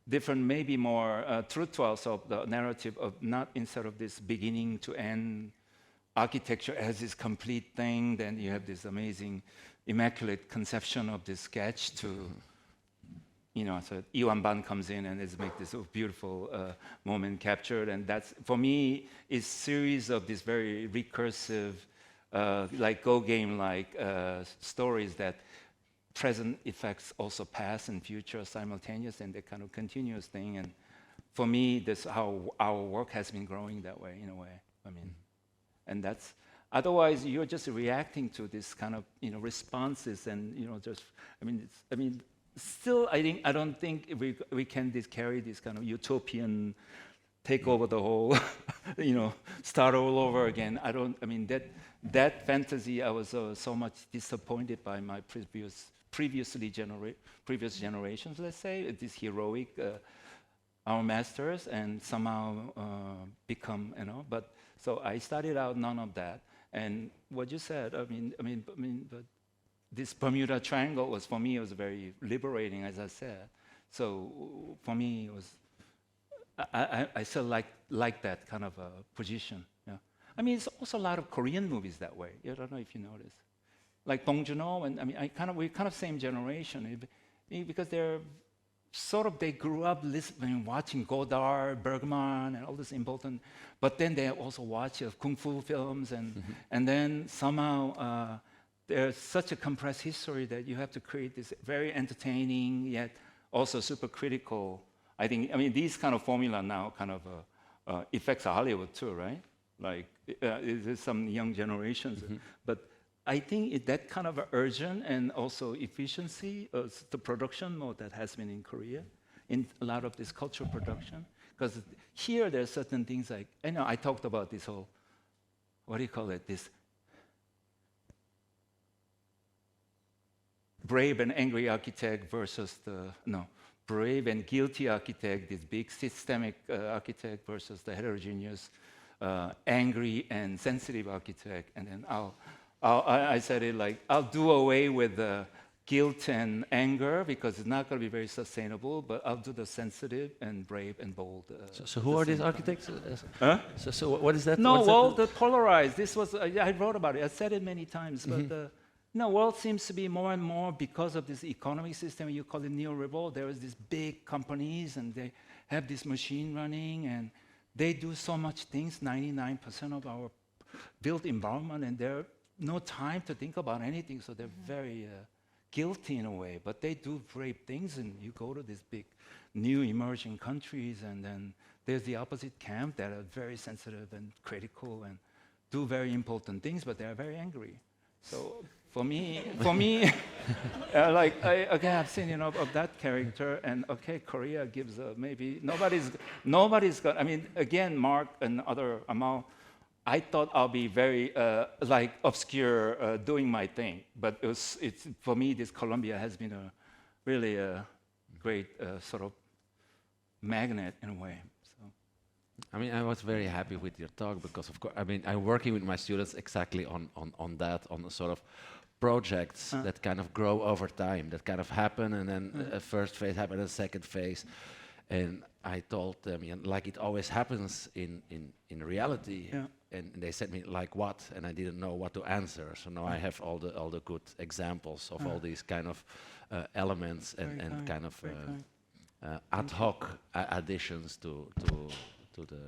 [SPEAKER 2] different, maybe more truth to ourselves, the narrative of not instead of this beginning to end architecture as this complete thing, then you have this amazing, immaculate conception of this sketch to, so Iwan Ban comes in and it's make this beautiful moment captured, and that's, for me, is series of this very recursive, like Go game-like stories that present effects also past and future simultaneous, and they're kind of continuous thing. And for me, that's how our work has been growing that way, in a way. I mean, and that's, otherwise you're just reacting to this kind of, responses and, just, still, I don't think we can carry this kind of utopian take over the whole, start all over again. That fantasy, I was so much disappointed by my previous generations, let's say, this heroic, our masters, and somehow become, but so I started out none of that. And what you said, but this Bermuda Triangle was, for me, it was very liberating, as I said. So for me, it was, I still like that kind of a position. Yeah. It's also a lot of Korean movies that way. I don't know if you notice. Like Bong Joon-ho, and we're kind of same generation, because they're sort of, they grew up watching Godard, Bergman, and all this important, but then they also watch kung fu films, and then somehow there's such a compressed history that you have to create this very entertaining yet also super critical. I think, these kind of formula now kind of affects Hollywood too, right? Like there's some young generations, but I think that kind of urgent and also efficiency of the production mode that has been in Korea, in a lot of this cultural production. Because here there's certain things like, I talked about this whole, what do you call it, this brave and angry architect versus brave and guilty architect, this big systemic architect versus the heterogeneous, angry and sensitive architect. And then I said it like, I'll do away with the guilt and anger because it's not going to be very sustainable, but I'll do the sensitive and brave and bold.
[SPEAKER 3] So who are these architects?
[SPEAKER 2] Huh?
[SPEAKER 3] So what is that?
[SPEAKER 2] No, well, the polarized. This was, I wrote about it. I said it many times, but the world seems to be more and more, because of this economic system, you call it neo-revolt, there is these big companies and they have this machine running and they do so much things, 99% of our built environment, and there's no time to think about anything, so they're very guilty in a way, but they do brave things, and you go to these big new emerging countries, and then there's the opposite camp that are very sensitive and critical and do very important things, but they're very angry. So for me, I've seen enough of that character, and Korea gives maybe nobody's got. Again, Mark and other Amal, I thought I'll be very obscure doing my thing, but it's for me. This Colombia has been a really great sort of magnet in a way. So.
[SPEAKER 3] I was very happy with your talk because, of course, I'm working with my students exactly on the sort of projects that kind of grow over time, that kind of happen, and then a first phase happens, a second phase. And I told them, like it always happens in reality. Yeah. And they said me, like what? And I didn't know what to answer. So now I have all the good examples of all these kind of elements and kind of ad hoc additions to the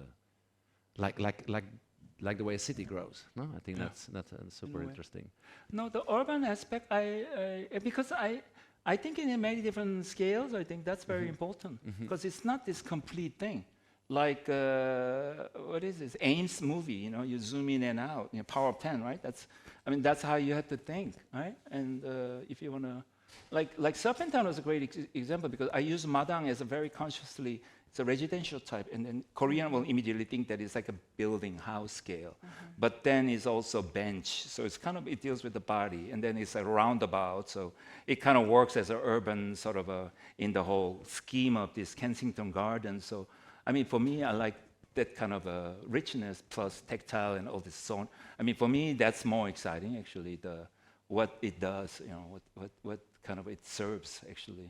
[SPEAKER 3] like the way a city grows. No, I think that's super interesting.
[SPEAKER 2] No, the urban aspect, because I think in many different scales, I think that's very important, because it's not this complete thing. Like, what is this? Ames movie, you zoom in and out, power of 10, right? That's how you have to think, right? And if you want to, like Serpentine was a great example, because I use Madang as a very consciously, it's a residential type, and then Korean will immediately think that it's like a building, house scale. But then it's also bench, so it's kind of, it deals with the body, and then it's a roundabout, so it kind of works as an urban sort of in the whole scheme of this Kensington Gardens. So, for me, I like that kind of richness plus tactile and all this so on. For me, that's more exciting, actually, what it does, what kind of it serves, actually.